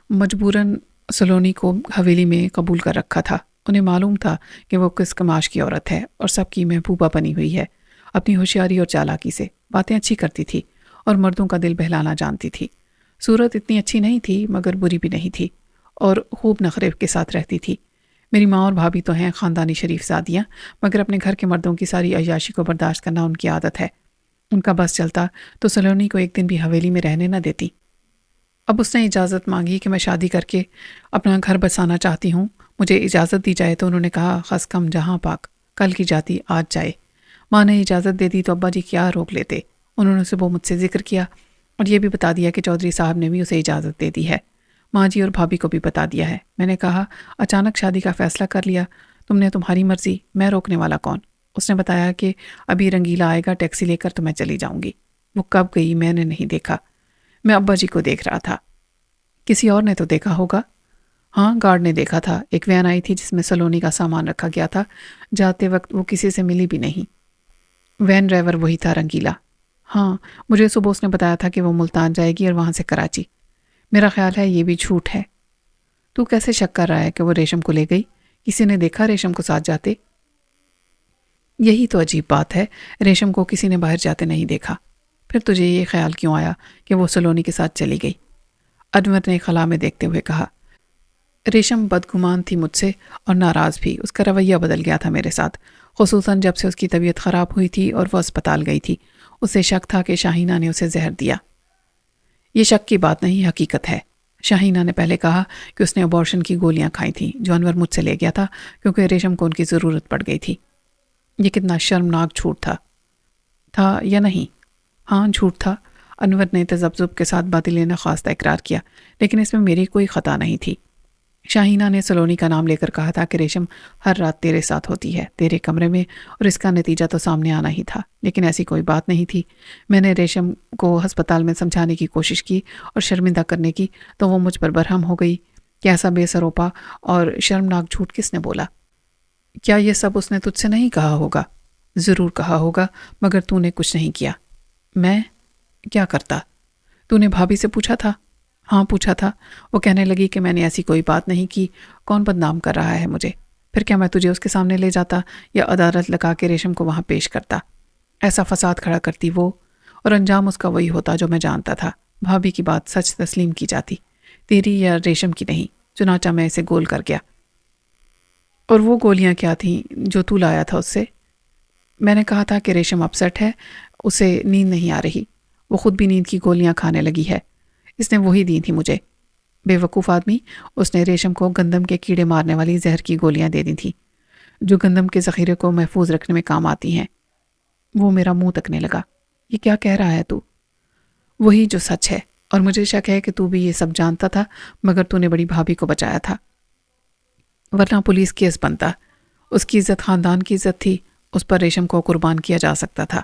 مجبوراً سلونی کو حویلی میں قبول کر رکھا تھا۔ انہیں معلوم تھا کہ وہ کس کماش کی عورت ہے اور سب کی محبوبہ بنی ہوئی ہے۔ اپنی ہوشیاری اور چالاکی سے باتیں اچھی کرتی تھی اور مردوں کا دل بہلانا جانتی تھی۔ صورت اتنی اچھی نہیں تھی مگر بری بھی نہیں تھی، اور خوب نخرے کے ساتھ رہتی تھی۔ میری ماں اور بھابھی تو ہیں خاندانی شریف زادیاں، مگر اپنے گھر کے مردوں کی ساری عیاشی کو برداشت کرنا ان کی عادت ہے۔ ان کا بس چلتا تو سلونی کو ایک دن بھی حویلی میں رہنے نہ دیتی۔ اب اس نے اجازت مانگی کہ میں شادی کر کے اپنا گھر بسانا چاہتی ہوں، مجھے اجازت دی جائے تو انہوں نے کہا خس کم جہاں پاک، کل کی جاتی آج جائے۔ ماں نے اجازت دے دی تو ابا جی کیا روک لیتے؟ انہوں نے صبح مجھ سے ذکر کیا اور یہ بھی بتا دیا کہ چودھری صاحب نے بھی اسے اجازت دے دی ہے۔ ماں جی اور بھابھی کو بھی بتا دیا ہے۔ میں نے کہا اچانک شادی کا فیصلہ کر لیا تم نے، تمہاری مرضی، میں روکنے والا کون؟ اس نے بتایا کہ ابھی رنگیلا آئے گا ٹیکسی لے کر تو میں چلی جاؤں گی۔ وہ کب گئی میں نے نہیں دیکھا، میں ابا جی کو دیکھ رہا تھا۔ کسی اور نے تو دیکھا ہوگا؟ ہاں، گارڈ نے دیکھا تھا۔ ایک وین آئی تھی جس میں سلونی کا سامان رکھا گیا تھا، جاتے وقت وہ کسی سے ملی بھی نہیں۔ وین ڈرائیور وہی تھا، رنگیلا۔ ہاں، مجھے صبح اس نے بتایا تھا کہ وہ ملتان جائے گی اور وہاں سے کراچی۔ میرا خیال ہے یہ بھی جھوٹ ہے۔ تو کیسے شک کر رہا ہے کہ وہ ریشم کو لے گئی؟ کسی نے دیکھا ریشم کو ساتھ جاتے؟ یہی تو عجیب بات ہے، ریشم کو کسی نے باہر جاتے نہیں دیکھا۔ پھر تجھے یہ خیال کیوں آیا کہ وہ سلونی کے ساتھ چلی گئی؟ انور نے خلا میں دیکھتے ہوئے کہا۔ ریشم بدگمان تھی مجھ سے اور ناراض بھی۔ اس کا رویہ بدل گیا تھا میرے ساتھ، خصوصاً جب سے اس کی طبیعت خراب ہوئی تھی اور وہ اسپتال گئی تھی۔ اسے شک تھا کہ شاہینہ نے اسے زہر دیا۔ یہ شک کی بات نہیں، حقیقت ہے۔ شاہینہ نے پہلے کہا کہ اس نے ابارشن کی گولیاں کھائی تھیں جو انور مجھ سے لے گیا تھا کیونکہ ریشم کو ان کی ضرورت پڑ گئی تھی۔ یہ کتنا شرمناک جھوٹ تھا یا نہیں؟ ہاں جھوٹ تھا، انور نے تذبذب کے ساتھ باطل نخواستہ اقرار کیا، لیکن اس میں میری کوئی خطا نہیں تھی۔ شاہینہ نے سلونی کا نام لے کر کہا تھا کہ ریشم ہر رات تیرے ساتھ ہوتی ہے، تیرے کمرے میں، اور اس کا نتیجہ تو سامنے آنا ہی تھا، لیکن ایسی کوئی بات نہیں تھی۔ میں نے ریشم کو ہسپتال میں سمجھانے کی کوشش کی اور شرمندہ کرنے کی تو وہ مجھ پر برہم ہو گئی کہ ایسا بے سروپا اور شرمناک جھوٹ کس نے بولا؟ کیا یہ سب اس نے تجھ سے نہیں کہا ہوگا؟ ضرور کہا ہوگا، مگر تو نے کچھ نہیں کیا۔ میں کیا کرتا؟ تو نے بھابھی سے پوچھا تھا؟ ہاں پوچھا تھا۔ وہ کہنے لگی کہ میں نے ایسی کوئی بات نہیں کی، کون بدنام کر رہا ہے مجھے؟ پھر کیا میں تجھے اس کے سامنے لے جاتا یا عدالت لگا کے ریشم کو وہاں پیش کرتا؟ ایسا فساد کھڑا کرتی وہ، اور انجام اس کا وہی ہوتا جو میں جانتا تھا۔ بھابھی کی بات سچ تسلیم کی جاتی، تیری یا ریشم کی نہیں، چنانچہ میں اسے گول کر گیا۔ اور وہ گولیاں کیا تھیں جو تو لایا تھا اس سے؟ میں نے کہا تھا کہ ریشم اپسیٹ ہے، اسے نیند نہیں آ رہی، وہ خود بھی نیند کی گولیاں کھانے لگی ہے، اس نے وہی دی تھی مجھے۔ بے وقوف آدمی، اس نے ریشم کو گندم کے کیڑے مارنے والی زہر کی گولیاں دے دی تھیں جو گندم کے ذخیرے کو محفوظ رکھنے میں کام آتی ہیں۔ وہ میرا منہ تکنے لگا۔ یہ کیا کہہ رہا ہے تو؟ وہی جو سچ ہے، اور مجھے شک ہے کہ تو بھی یہ سب جانتا تھا، مگر تو نے بڑی بھابھی کو بچایا تھا، ورنہ پولیس کیس بنتا۔ اس کی عزت خاندان کی عزت تھی، اس پر ریشم کو قربان کیا جا سکتا تھا۔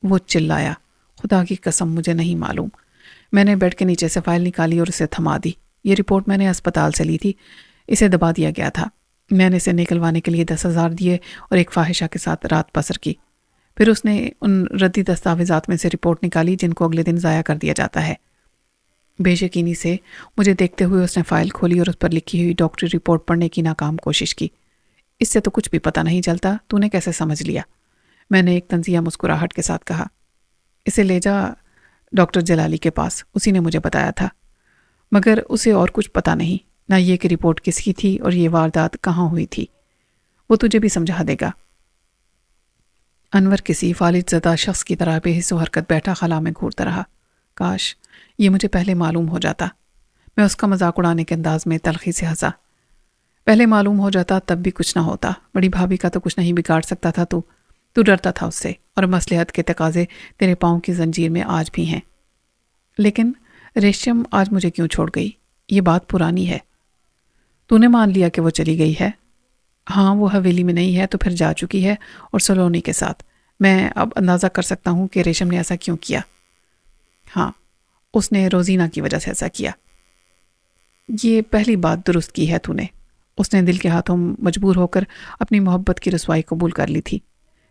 وہ چلایا۔ خدا کی قسم مجھے نہیں معلوم۔ میں نے بیڈ کے نیچے سے فائل نکالی اور اسے تھما دی۔ یہ رپورٹ میں نے اسپتال سے لی تھی، اسے دبا دیا گیا تھا۔ میں نے اسے نکلوانے کے لیے 10,000 دیے اور ایک فاحشہ کے ساتھ رات بسر کی۔ پھر اس نے ان ردی دستاویزات میں سے رپورٹ نکالی جن کو اگلے دن ضائع کر دیا جاتا ہے۔ بے یقینی سے مجھے دیکھتے ہوئے اس نے فائل کھولی اور اس پر لکھی ہوئی ڈاکٹری رپورٹ پڑھنے کی ناکام کوشش کی۔ اس سے تو کچھ بھی پتہ نہیں چلتا، تو نے کیسے سمجھ لیا؟ میں نے ایک طنزیہ مسکراہٹ کے ساتھ کہا۔ اسے لے جا ڈاکٹر جلالی کے پاس، اسی نے مجھے بتایا تھا، مگر اسے اور کچھ پتہ نہیں، نہ یہ کہ رپورٹ کس کی تھی اور یہ واردات کہاں ہوئی تھی۔ وہ تجھے بھی سمجھا دے گا۔ انور کسی فالج زدہ شخص کی طرح بے حس و حرکت بیٹھا خلا میں گھورتا رہا۔ کاش یہ مجھے پہلے معلوم ہو جاتا۔ میں اس کا مذاق اڑانے کے انداز میں تلخی سے ہنسا۔ پہلے معلوم ہو جاتا تب بھی کچھ نہ ہوتا، بڑی بھابھی کا تو کچھ نہیں بگاڑ سکتا تھا تو ڈرتا تھا اس سے، اور مصلحت کے تقاضے تیرے پاؤں کی زنجیر میں آج بھی ہیں۔ لیکن ریشم آج مجھے کیوں چھوڑ گئی؟ یہ بات پرانی ہے۔ تو نے مان لیا کہ وہ چلی گئی ہے؟ ہاں، وہ حویلی میں نہیں ہے تو پھر جا چکی ہے، اور سلونی کے ساتھ۔ میں اب اندازہ کر سکتا ہوں کہ ریشم نے ایسا کیوں کیا۔ ہاں، اس نے روزینہ کی وجہ سے ایسا کیا۔ یہ پہلی بات درست کی ہے تو نے۔ اس نے دل کے ہاتھوں مجبور ہو کر اپنی محبت کی رسوائی قبول کر لی تھی،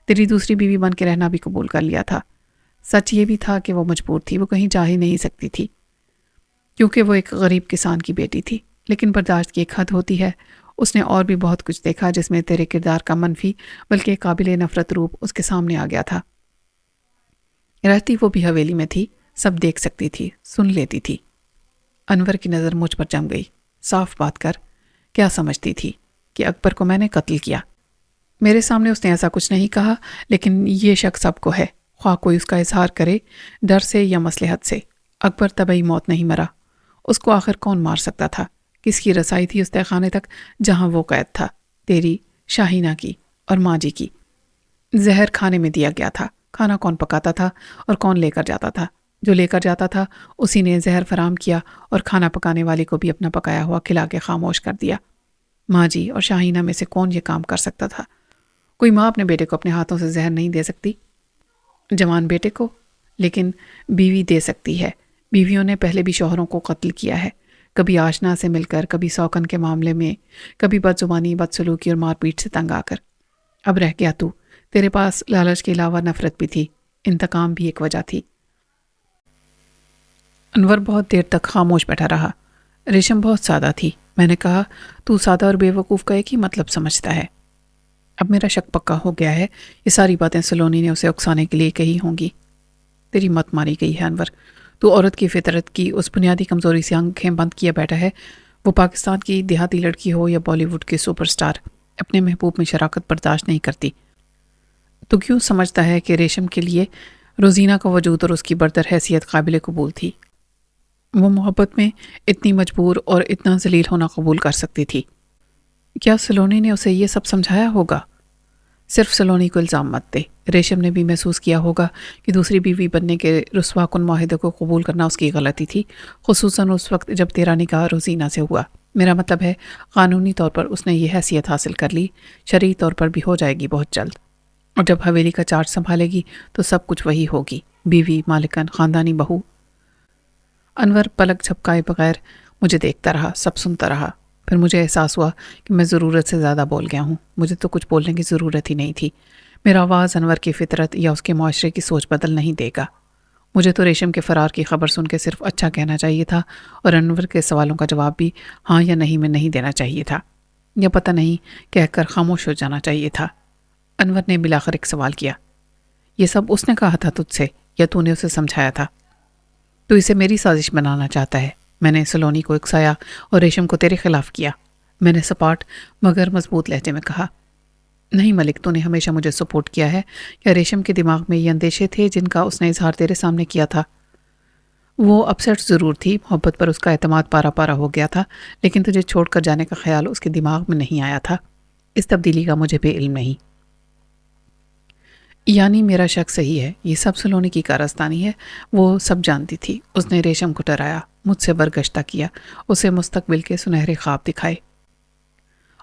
تیری دوسری بیوی بن کے رہنا بھی قبول کر لیا تھا۔ سچ یہ بھی تھا کہ وہ مجبور تھی، وہ کہیں جا ہی نہیں سکتی تھی کیونکہ وہ ایک غریب کسان کی بیٹی تھی، لیکن برداشت کی ایک حد ہوتی ہے۔ اس نے اور بھی بہت کچھ دیکھا جس میں تیرے کردار کا منفی بلکہ قابل نفرت روپ اس کے سامنے آ گیا تھا۔ رہتی وہ بھی حویلی میں تھی، سب دیکھ سکتی تھی، سن لیتی تھی۔ انور کی نظر مجھ پر جم گئی۔ صاف بات کر، کیا سمجھتی تھی کہ اکبر کو میں نے قتل کیا؟ میرے سامنے اس نے ایسا کچھ نہیں کہا، لیکن یہ شک سب کو ہے، خواہ کوئی اس کا اظہار کرے ڈر سے یا مصلحت سے۔ اکبر طبعی موت نہیں مرا، اس کو آخر کون مار سکتا تھا؟ کس کی رسائی تھی اس تہہ خانے تک جہاں وہ قید تھا؟ تیری، شاہینہ کی اور ماں جی کی۔ زہر کھانے میں دیا گیا تھا، کھانا کون پکاتا تھا اور کون لے کر جاتا تھا؟ جو لے کر جاتا تھا اسی نے زہر فراہم کیا اور کھانا پکانے والے کو بھی اپنا پکایا ہوا کھلا کے خاموش کر دیا۔ ماں جی اور شاہینہ میں سے کون یہ کام کر سکتا تھا؟ کوئی ماں اپنے بیٹے کو اپنے ہاتھوں سے زہر نہیں دے سکتی، جوان بیٹے کو، لیکن بیوی دے سکتی ہے۔ بیویوں نے پہلے بھی شوہروں کو قتل کیا ہے، کبھی آشنا سے مل کر، کبھی سوکن کے معاملے میں، کبھی بد زبانی، بد سلوکی اور مار پیٹ سے تنگ آ کر۔ اب رہ گیا تو، تیرے پاس لالچ کے علاوہ نفرت بھی تھی، انتقام بھی ایک وجہ تھی۔ انور بہت دیر تک خاموش بیٹھا رہا۔ ریشم بہت سادہ تھی۔ میں نے کہا، تو سادہ اور بے وقوف کا ایک ہی مطلب سمجھتا ہے۔ اب میرا شک پکا ہو گیا ہے، یہ ساری باتیں سلونی نے اسے اکسانے کے لیے کہی ہوں گی۔ تیری مت ماری گئی ہے انور، تو عورت کی فطرت کی اس بنیادی کمزوری سے آنکھیں بند کیے بیٹھا ہے، وہ پاکستان کی دیہاتی لڑکی ہو یا بالی ووڈ کی سپر سٹار، اپنے محبوب میں شراکت برداشت نہیں کرتی۔ تو کیوں سمجھتا ہے کہ ریشم کے لیے روزینہ کا وجود اور اس کی برتر حیثیت قابل قبول تھی؟ وہ محبت میں اتنی مجبور اور اتنا ذلیل ہونا قبول کر سکتی تھی؟ کیا سلونی نے اسے یہ سب سمجھایا ہوگا؟ صرف سلونی کو الزام مت دے، ریشم نے بھی محسوس کیا ہوگا کہ دوسری بیوی بننے کے رسوا کن معاہدے کو قبول کرنا اس کی غلطی تھی، خصوصاً اس وقت جب تیرا نکاح روزینہ سے ہوا۔ میرا مطلب ہے قانونی طور پر اس نے یہ حیثیت حاصل کر لی، شرعی طور پر بھی ہو جائے گی بہت جلد، اور جب حویلی کا چارج سنبھالے گی تو سب کچھ وہی ہوگی، بیوی، مالکن، خاندانی بہو۔ انور پلک جھپکائے بغیر مجھے دیکھتا رہا، سب سنتا رہا۔ پھر مجھے احساس ہوا کہ میں ضرورت سے زیادہ بول گیا ہوں، مجھے تو کچھ بولنے کی ضرورت ہی نہیں تھی۔ میرا آواز انور کی فطرت یا اس کے معاشرے کی سوچ بدل نہیں دے گا۔ مجھے تو ریشم کے فرار کی خبر سن کے صرف اچھا کہنا چاہیے تھا، اور انور کے سوالوں کا جواب بھی ہاں یا نہیں میں نہیں دینا چاہیے تھا، یا پتہ نہیں کہہ کر خاموش ہو جانا چاہیے تھا۔ انور نے بلاخر ایک سوال کیا، یہ سب اس نے کہا تھا تجھ سے یا تو نے اسے سمجھایا تھا؟ تو اسے میری سازش بنانا چاہتا ہے۔ میں نے سلونی کو اکسایا اور ریشم کو تیرے خلاف کیا، میں نے سپاٹ مگر مضبوط لہجے میں کہا۔ نہیں ملک، تو نے ہمیشہ مجھے سپورٹ کیا ہے، یا ریشم کے دماغ میں یہ اندیشے تھے جن کا اس نے اظہار تیرے سامنے کیا تھا؟ وہ اپسیٹ ضرور تھی، محبت پر اس کا اعتماد پارا پارا ہو گیا تھا، لیکن تجھے چھوڑ کر جانے کا خیال اس کے دماغ میں نہیں آیا تھا۔ اس تبدیلی کا مجھے بھی علم نہیں۔ یعنی میرا شک صحیح ہے، یہ سب سلونی کی کارستانی ہے، وہ سب جانتی تھی۔ اس نے ریشم کو ڈرایا، مجھ سے برگشتہ کیا، اسے مستقبل کے سنہرے خواب دکھائے۔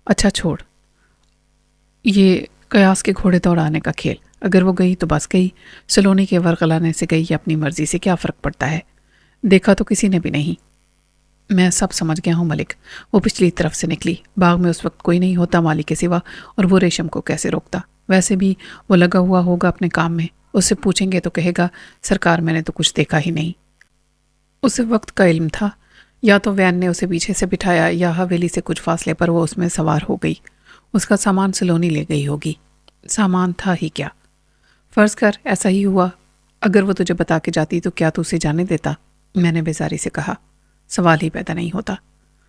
اچھا چھوڑ یہ قیاس کے گھوڑے دوڑانے کا کھیل، اگر وہ گئی تو بس گئی، سلونی کے ورغلانے سے گئی یا اپنی مرضی سے، کیا فرق پڑتا ہے؟ دیکھا تو کسی نے بھی نہیں۔ میں سب سمجھ گیا ہوں ملک، وہ پچھلی طرف سے نکلی، باغ میں اس وقت کوئی نہیں ہوتا مالی کے سوا، اور وہ ریشم کو کیسے روکتا؟ ویسے بھی وہ لگا ہوا ہوگا اپنے کام میں، اس سے پوچھیں گے تو کہے گا سرکار میں نے تو کچھ دیکھا ہی نہیں۔ اسے وقت کا علم تھا، یا تو وین نے اسے پیچھے سے بٹھایا یا حویلی سے کچھ فاصلے پر وہ اس میں سوار ہو گئی۔ اس کا سامان سلونی لے گئی ہوگی۔ سامان تھا ہی کیا؟ فرض کر ایسا ہی ہوا، اگر وہ تجھے بتا کے جاتی تو کیا تو اسے جانے دیتا؟ میں نے بیزاری سے کہا۔ سوال ہی پیدا نہیں ہوتا۔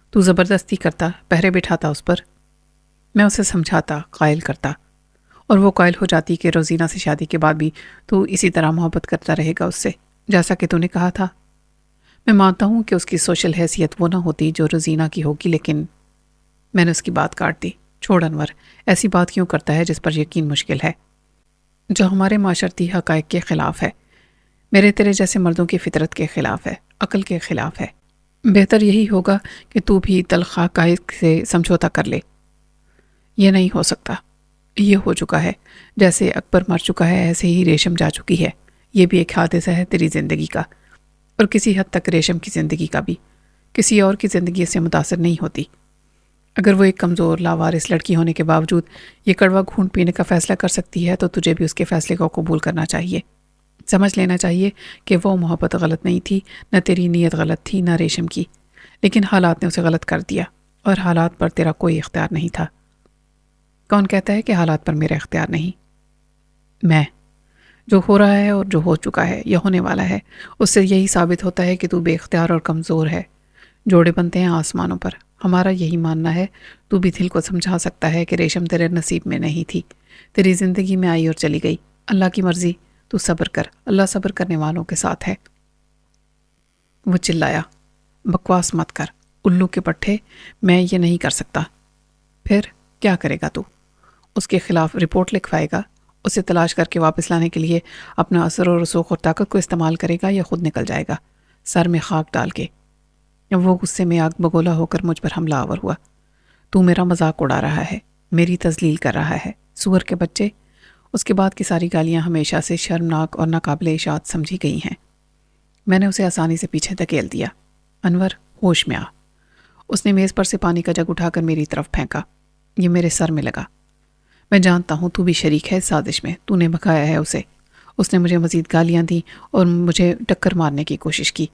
تو زبردستی کرتا، پہرے بٹھاتا اس پر؟ میں اسے سمجھاتا، قائل کرتا، اور وہ قائل ہو جاتی کہ روزینہ سے شادی کے بعد بھی تو اسی طرح محبت کرتا رہے گا اس سے، جیسا کہ تو نے کہا تھا۔ میں مانتا ہوں کہ اس کی سوشل حیثیت وہ نہ ہوتی جو روزینہ کی ہوگی، لیکن میں نے اس کی بات کاٹ دی۔ چھوڑ انور، ایسی بات کیوں کرتا ہے جس پر یقین مشکل ہے، جو ہمارے معاشرتی حقائق کے خلاف ہے، میرے تیرے جیسے مردوں کی فطرت کے خلاف ہے، عقل کے خلاف ہے۔ بہتر یہی ہوگا کہ تو بھی تلخ حقائق سے سمجھوتا کر لے۔ یہ نہیں ہو سکتا، یہ ہو چکا ہے، جیسے اکبر مر چکا ہے ایسے ہی ریشم جا چکی ہے۔ یہ بھی ایک حادثہ ہے تیری زندگی کا، اور کسی حد تک ریشم کی زندگی کا بھی، کسی اور کی زندگی سے متاثر نہیں ہوتی۔ اگر وہ ایک کمزور لاوارث لڑکی ہونے کے باوجود یہ کڑوا گھونٹ پینے کا فیصلہ کر سکتی ہے تو تجھے بھی اس کے فیصلے کو قبول کرنا چاہیے۔ سمجھ لینا چاہیے کہ وہ محبت غلط نہیں تھی، نہ تیری نیت غلط تھی، نہ ریشم کی، لیکن حالات نے اسے غلط کر دیا، اور حالات پر تیرا کوئی اختیار نہیں تھا۔ کون کہتا ہے کہ حالات پر میرا اختیار نہیں؟ میں، جو ہو رہا ہے اور جو ہو چکا ہے یا ہونے والا ہے، اس سے یہی ثابت ہوتا ہے کہ تو بے اختیار اور کمزور ہے۔ جوڑے بنتے ہیں آسمانوں پر، ہمارا یہی ماننا ہے۔ تو بھی دل کو سمجھا سکتا ہے کہ ریشم تیرے نصیب میں نہیں تھی، تیری زندگی میں آئی اور چلی گئی، اللہ کی مرضی۔ تو صبر کر، اللہ صبر کرنے والوں کے ساتھ ہے۔ وہ چلایا، بکواس مت کر الو کے پٹھے، میں یہ نہیں کر سکتا۔ پھر کیا کرے گا تو؟ اس کے خلاف رپورٹ لکھوائے گا؟ اسے تلاش کر کے واپس لانے کے لیے اپنا اثر و رسوخ اور طاقت کو استعمال کرے گا، یا خود نکل جائے گا سر میں خاک ڈال کے؟ وہ غصے میں آگ بگولا ہو کر مجھ پر حملہ آور ہوا۔ تو میرا مذاق اڑا رہا ہے، میری تذلیل کر رہا ہے، سور کے بچے۔ اس کے بعد کی ساری گالیاں ہمیشہ سے شرمناک اور ناقابل اشاعت سمجھی گئی ہیں۔ میں نے اسے آسانی سے پیچھے دھکیل دیا۔ انور، ہوش میں آ۔ اس نے میز پر سے پانی کا جگ اٹھا کر میری طرف پھینکا۔ یہ میرے سر میں لگا۔ میں جانتا ہوں تو بھی شریک ہے اس سازش میں، تو نے بھگایا ہے اسے۔ اس نے مجھے مزید گالیاں دیں اور مجھے ٹکر مارنے کی کوشش کی۔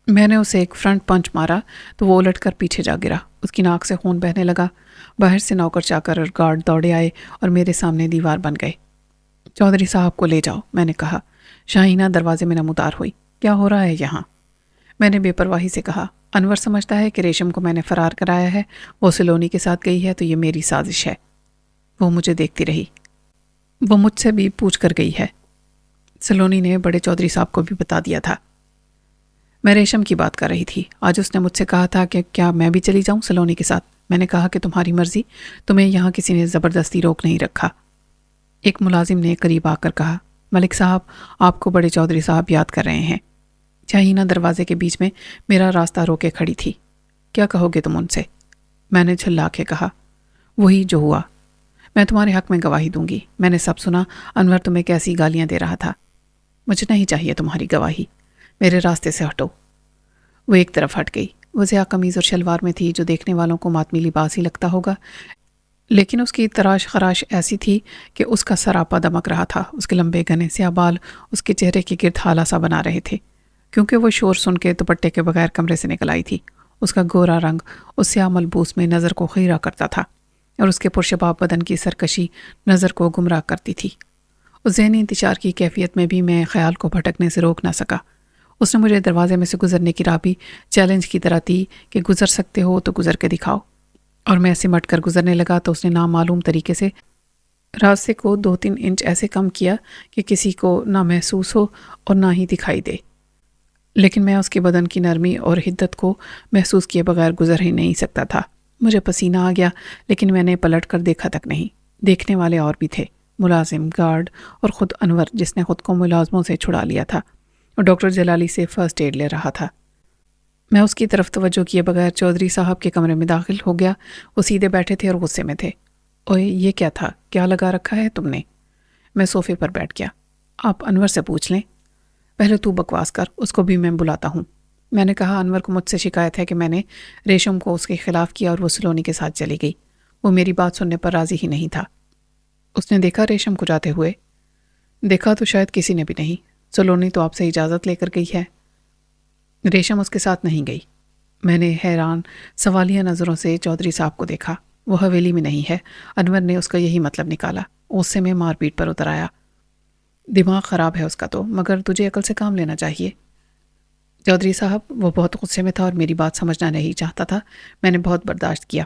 میں نے اسے ایک فرنٹ پنچ مارا تو وہ الٹ کر پیچھے جا گرا، اس کی ناک سے خون بہنے لگا۔ باہر سے نوکر چاکر اور گارڈ دوڑے آئے اور میرے سامنے دیوار بن گئے۔ چودھری صاحب کو لے جاؤ، میں نے کہا۔ شاہینہ دروازے میں نمودار ہوئی۔ کیا ہو رہا ہے یہاں؟ میں نے بے پرواہی سے کہا۔ انور سمجھتا ہے کہ ریشم کو میں نے فرار کرایا ہے، وہ سلونی کے ساتھ گئی ہے تو یہ میری سازش ہے۔ وہ مجھے دیکھتی رہی۔ وہ مجھ سے بھی پوچھ کر گئی ہے، سلونی نے بڑے چودھری صاحب کو بھی بتا دیا تھا۔ میں ریشم کی بات کر رہی تھی. آج اس نے مجھ سے کہا تھا کہ کیا میں بھی چلی جاؤں سلونی کے ساتھ. میں نے کہا کہ تمہاری مرضی, تمہیں یہاں کسی نے زبردستی روک نہیں رکھا. ایک ملازم نے قریب آ کر کہا, ملک صاحب آپ کو بڑے چودھری صاحب یاد کر رہے ہیں. شاہینہ دروازے کے بیچ میں میرا راستہ روکے کھڑی تھی. کیا کہو گے تم ان سے؟ میں نے جھلا کے کہا, وہی جو ہوا. میں تمہارے حق میں گواہی دوں گی. میں نے سب سنا. انور تمہیں کیسی گالیاں دے رہا تھا. مجھے نہیں چاہیے تمہاری گواہی. میرے راستے سے ہٹو. وہ ایک طرف ہٹ گئی. وہ سیاہ قمیض اور شلوار میں تھی جو دیکھنے والوں کو ماتمی لباس ہی لگتا ہوگا, لیکن اس کی تراش خراش ایسی تھی کہ اس کا سراپا دمک رہا تھا. اس کے لمبے گھنے سیاہ بال اس کے چہرے کے گرد ہالہ سا بنا رہے تھے, کیونکہ وہ شور سن کے دوپٹے کے بغیر کمرے سے نکل آئی تھی. اس کا گورا رنگ اس سیاہ ملبوس میں نظر کو خیرہ کرتا تھا, اور اس کے پرشباب بدن کی سرکشی نظر کو گمراہ کرتی تھی. اس ذہنی انتشار کی کیفیت میں بھی میں خیال کو بھٹکنے سے روک نہ سکا. اس نے مجھے دروازے میں سے گزرنے کی راہ بھی چیلنج کی طرح دی کہ گزر سکتے ہو تو گزر کے دکھاؤ, اور میں سمٹ کر گزرنے لگا تو اس نے نامعلوم طریقے سے راستے کو 2-3 انچ ایسے کم کیا کہ کسی کو نہ محسوس ہو اور نہ ہی دکھائی دے. لیکن میں اس کے بدن کی نرمی اور حدت کو محسوس کیے بغیر گزر ہی نہیں سکتا تھا. مجھے پسینہ آ گیا, لیکن میں نے پلٹ کر دیکھا تک نہیں. دیکھنے والے اور بھی تھے, ملازم, گارڈ اور خود انور جس نے خود کو ملازموں سے چھڑا لیا تھا اور ڈاکٹر جلالی سے فرسٹ ایڈ لے رہا تھا. میں اس کی طرف توجہ کیے بغیر چودھری صاحب کے کمرے میں داخل ہو گیا. وہ سیدھے بیٹھے تھے اور غصے میں تھے. اوئے یہ کیا تھا؟ کیا لگا رکھا ہے تم نے؟ میں صوفے پر بیٹھ گیا. آپ انور سے پوچھ لیں. پہلے تو بکواس کر, اس کو بھی میں بلاتا ہوں. میں نے کہا, انور کو مجھ سے شکایت ہے کہ میں نے ریشم کو اس کے خلاف کیا اور وہ سلونی کے ساتھ چلی گئی. وہ میری بات سننے پر راضی ہی نہیں تھا. اس نے دیکھا ریشم کو جاتے ہوئے؟ دیکھا تو شاید کسی نے بھی نہیں. سلونی تو آپ سے اجازت لے کر گئی ہے. ریشم اس کے ساتھ نہیں گئی. میں نے حیران سوالیہ نظروں سے چودھری صاحب کو دیکھا. وہ حویلی میں نہیں ہے. انور نے اس کا یہی مطلب نکالا. غصے میں مار پیٹ پر اتر آیا. دماغ خراب ہے اس کا تو, مگر تجھے عقل سے کام لینا چاہیے. چودھری صاحب وہ بہت غصے میں تھا اور میری بات سمجھنا نہیں چاہتا تھا. میں نے بہت برداشت کیا.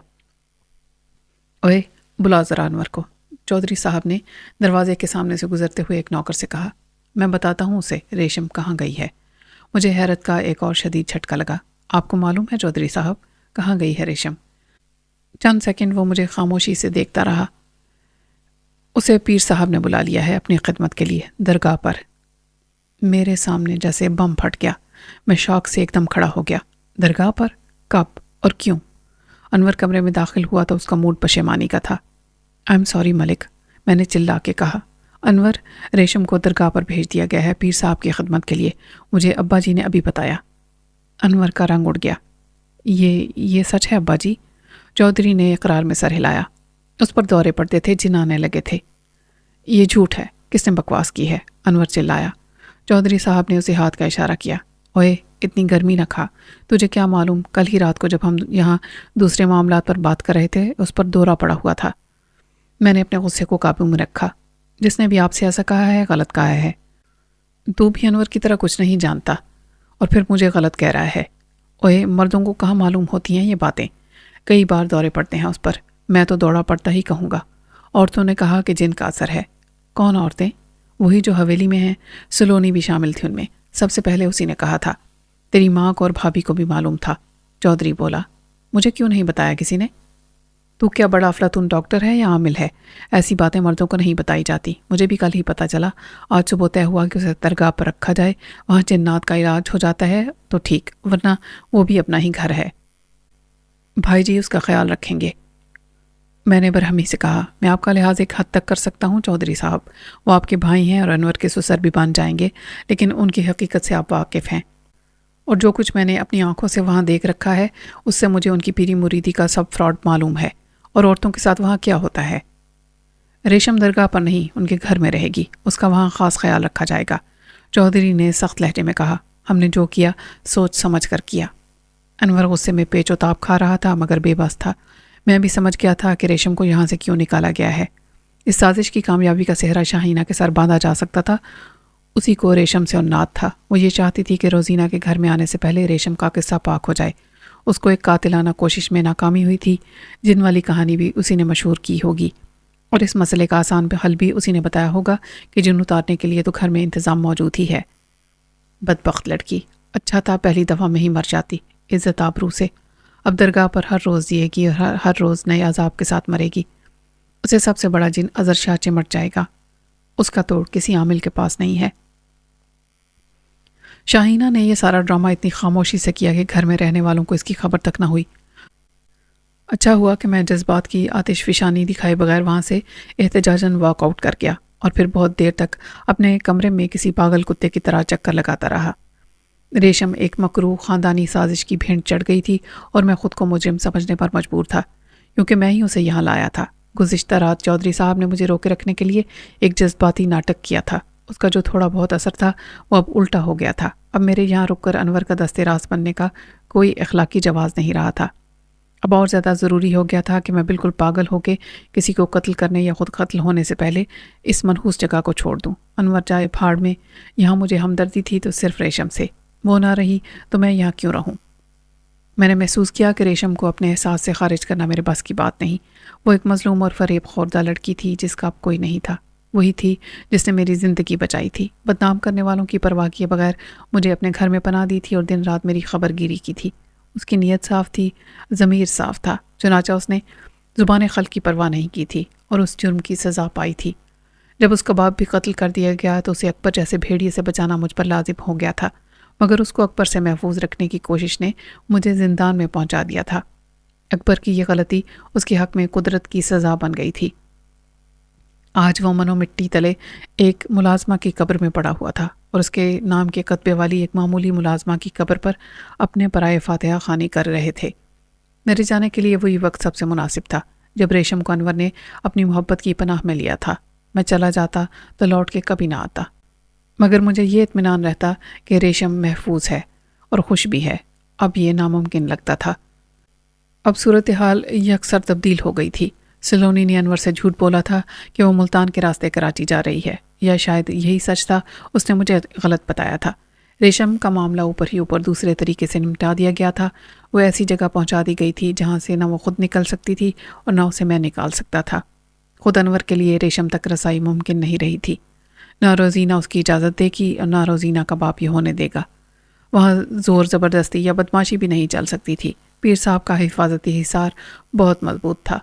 اوے بلا ذرا انور کو. چودھری صاحب نے دروازے کے سامنے سے گزرتے ہوئے ایک نوکر سے کہا. میں بتاتا ہوں اسے ریشم کہاں گئی ہے. مجھے حیرت کا ایک اور شدید جھٹکا لگا. آپ کو معلوم ہے چودھری صاحب کہاں گئی ہے ریشم؟ چند سیکنڈ وہ مجھے خاموشی سے دیکھتا رہا. اسے پیر صاحب نے بلا لیا ہے اپنی خدمت کے لیے درگاہ پر. میرے سامنے جیسے بم پھٹ گیا. میں شوق سے ایک دم کھڑا ہو گیا. درگاہ پر؟ کب اور کیوں؟ انور کمرے میں داخل ہوا تو اس کا موڈ پشیمانی کا تھا. آئی ایم سوری ملک, میں نے چلا کے کہا. انور, ریشم کو درگاہ پر بھیج دیا گیا ہے پیر صاحب کی خدمت کے لیے. مجھے ابا جی نے ابھی بتایا. انور کا رنگ اڑ گیا. یہ سچ ہے ابا جی؟ چودھری نے اقرار میں سر ہلایا. اس پر دورے پڑتے تھے, جن آنے لگے تھے. یہ جھوٹ ہے. کس نے بکواس کی ہے؟ انور چلایا. چودھری صاحب نے اسے ہاتھ کا اشارہ کیا. اوئے اتنی گرمی نہ کھا. تجھے کیا معلوم, کل ہی رات کو جب ہم یہاں دوسرے معاملات پر بات کر رہے تھے اس پر دورہ پڑا ہوا تھا. میں نے اپنے غصے کو قابو میں رکھا. جس نے بھی آپ سے ایسا کہا ہے غلط کہا ہے. تو بھی انور کی طرح کچھ نہیں جانتا اور پھر مجھے غلط کہہ رہا ہے. اوئے مردوں کو کہاں معلوم ہوتی ہیں یہ باتیں. کئی بار دورے پڑتے ہیں اس پر. میں تو دوڑا پڑتا ہی کہوں گا. عورتوں نے کہا کہ جن کا اثر ہے. کون عورتیں؟ وہی جو حویلی میں ہیں. سلونی بھی شامل تھی ان میں. سب سے پہلے اسی نے کہا تھا. تیری ماں کو اور بھابھی کو بھی معلوم تھا. چودھری بولا. مجھے کیوں نہیں بتایا کسی نے؟ تو کیا بڑا افلاطون ڈاکٹر ہے یا عامل ہے؟ ایسی باتیں مردوں کو نہیں بتائی جاتی. مجھے بھی کل ہی پتہ چلا. آج صبح طے ہوا کہ اسے درگاہ پر رکھا جائے. وہاں جنات کا علاج ہو جاتا ہے تو ٹھیک, ورنہ وہ بھی اپنا ہی گھر ہے. بھائی جی اس کا خیال رکھیں گے. میں نے برہمی سے کہا. میں آپ کا لحاظ ایک حد تک کر سکتا ہوں چودھری صاحب. وہ آپ کے بھائی ہیں اور انور کے سسر بھی بن جائیں گے, لیکن ان کی حقیقت سے آپ واقف ہیں. اور جو کچھ میں نے اپنی آنکھوں سے وہاں دیکھ رکھا ہے اس سے مجھے ان کی پیری مریدی کا سب فراڈ معلوم ہے. اور عورتوں کے ساتھ وہاں کیا ہوتا ہے؟ ریشم درگاہ پر نہیں, ان کے گھر میں رہے گی. اس کا وہاں خاص خیال رکھا جائے گا. چودھری نے سخت لہجے میں کہا. ہم نے جو کیا سوچ سمجھ کر کیا. انور غصے میں پیچ و تاب کھا رہا تھا مگر بے بس تھا. میں بھی سمجھ گیا تھا کہ ریشم کو یہاں سے کیوں نکالا گیا ہے. اس سازش کی کامیابی کا سہرا شاہینہ کے سر باندھا جا سکتا تھا. اسی کو ریشم سے عناد تھا. وہ یہ چاہتی تھی کہ روزینہ کے گھر میں آنے سے پہلے ریشم کا قصہ پاک ہو جائے. اس کو ایک قاتلانہ کوشش میں ناکامی ہوئی تھی. جن والی کہانی بھی اسی نے مشہور کی ہوگی اور اس مسئلے کا آسان حل بھی اسی نے بتایا ہوگا کہ جن اتارنے کے لیے تو گھر میں انتظام موجود ہی ہے. بدبخت لڑکی. اچھا تھا پہلی دفعہ میں ہی مر جاتی عزت آبرو سے۔ اب درگاہ پر ہر روز جیے گی اور ہر روز نئے عذاب کے ساتھ مرے گی۔ اسے سب سے بڑا جن اظہر شاہ چمٹ جائے گا۔ اس کا توڑ کسی عامل کے پاس نہیں ہے۔ شاہینہ نے یہ سارا ڈرامہ اتنی خاموشی سے کیا کہ گھر میں رہنے والوں کو اس کی خبر تک نہ ہوئی۔ اچھا ہوا کہ میں جذبات کی آتش فشانی دکھائے بغیر وہاں سے احتجاجاً واک آؤٹ کر گیا اور پھر بہت دیر تک اپنے کمرے میں کسی پاگل کتے کی طرح چکر لگاتا رہا۔ ریشم ایک مکروہ خاندانی سازش کی بھینٹ چڑھ گئی تھی اور میں خود کو مجرم سمجھنے پر مجبور تھا کیونکہ میں ہی اسے یہاں لایا تھا۔ گزشتہ رات چودھری صاحب نے مجھے روکے رکھنے کے لیے ایک جذباتی ناٹک کیا تھا۔ اس کا جو تھوڑا بہت اثر تھا وہ اب الٹا ہو گیا تھا۔ اب میرے یہاں رک کر انور کا دست راست بننے کا کوئی اخلاقی جواز نہیں رہا تھا۔ اب اور زیادہ ضروری ہو گیا تھا کہ میں بالکل پاگل ہو کے کسی کو قتل کرنے یا خود قتل ہونے سے پہلے اس منحوس جگہ کو چھوڑ دوں۔ انور جائے پھاڑ میں، یہاں مجھے ہمدردی تھی تو صرف ریشم سے، وہ نہ رہی تو میں یہاں کیوں رہوں؟ میں نے محسوس کیا کہ ریشم کو اپنے احساس سے خارج کرنا میرے بس کی بات نہیں۔ وہ ایک مظلوم اور فریب خوردہ لڑکی تھی جس کا اب کوئی نہیں تھا۔ وہی تھی جس نے میری زندگی بچائی تھی، بدنام کرنے والوں کی پرواہ کیے بغیر مجھے اپنے گھر میں پناہ دی تھی اور دن رات میری خبر گیری کی تھی۔ اس کی نیت صاف تھی، ضمیر صاف تھا، چنانچہ اس نے زبان خلق کی پرواہ نہیں کی تھی اور اس جرم کی سزا پائی تھی۔ جب اس کا باپ بھی قتل کر دیا گیا تو اسے اکبر جیسے بھیڑیے سے بچانا مجھ پر لازم ہو گیا تھا، مگر اس کو اکبر سے محفوظ رکھنے کی کوشش نے مجھے زندان میں پہنچا دیا تھا۔ اکبر کی یہ غلطی اس کے حق میں قدرت کی سزا بن گئی تھی۔ آج وہ منو مٹی تلے ایک ملازمہ کی قبر میں پڑا ہوا تھا اور اس کے نام کے کتبے والی ایک معمولی ملازمہ کی قبر پر اپنے پرائے فاتحہ خوانی کر رہے تھے۔ میرے جانے کے لیے وہی وقت سب سے مناسب تھا جب ریشم کو انور نے اپنی محبت کی پناہ میں لیا تھا۔ میں چلا جاتا تو لوٹ کے کبھی نہ آتا، مگر مجھے یہ اطمینان رہتا کہ ریشم محفوظ ہے اور خوش بھی ہے۔ اب یہ ناممکن لگتا تھا۔ اب صورتحال یکسر تبدیل ہو گئی تھی۔ سلونی نے انور سے جھوٹ بولا تھا کہ وہ ملتان کے راستے کراچی جا رہی ہے، یا شاید یہی سچ تھا، اس نے مجھے غلط بتایا تھا۔ ریشم کا معاملہ اوپر ہی اوپر دوسرے طریقے سے نمٹا دیا گیا تھا۔ وہ ایسی جگہ پہنچا دی گئی تھی جہاں سے نہ وہ خود نکل سکتی تھی اور نہ اسے میں نکال سکتا تھا۔ خود انور کے لیے ریشم تک رسائی ممکن نہیں رہی تھی۔ نہ روزینہ اس کی اجازت دے گی اور نہ روزینہ کا باپ یہ ہونے دے گا۔ وہاں زور زبردستی یا بدماشی بھی نہیں چل سکتی تھی۔ پیر صاحب کا حفاظتی حصار بہت مضبوط تھا،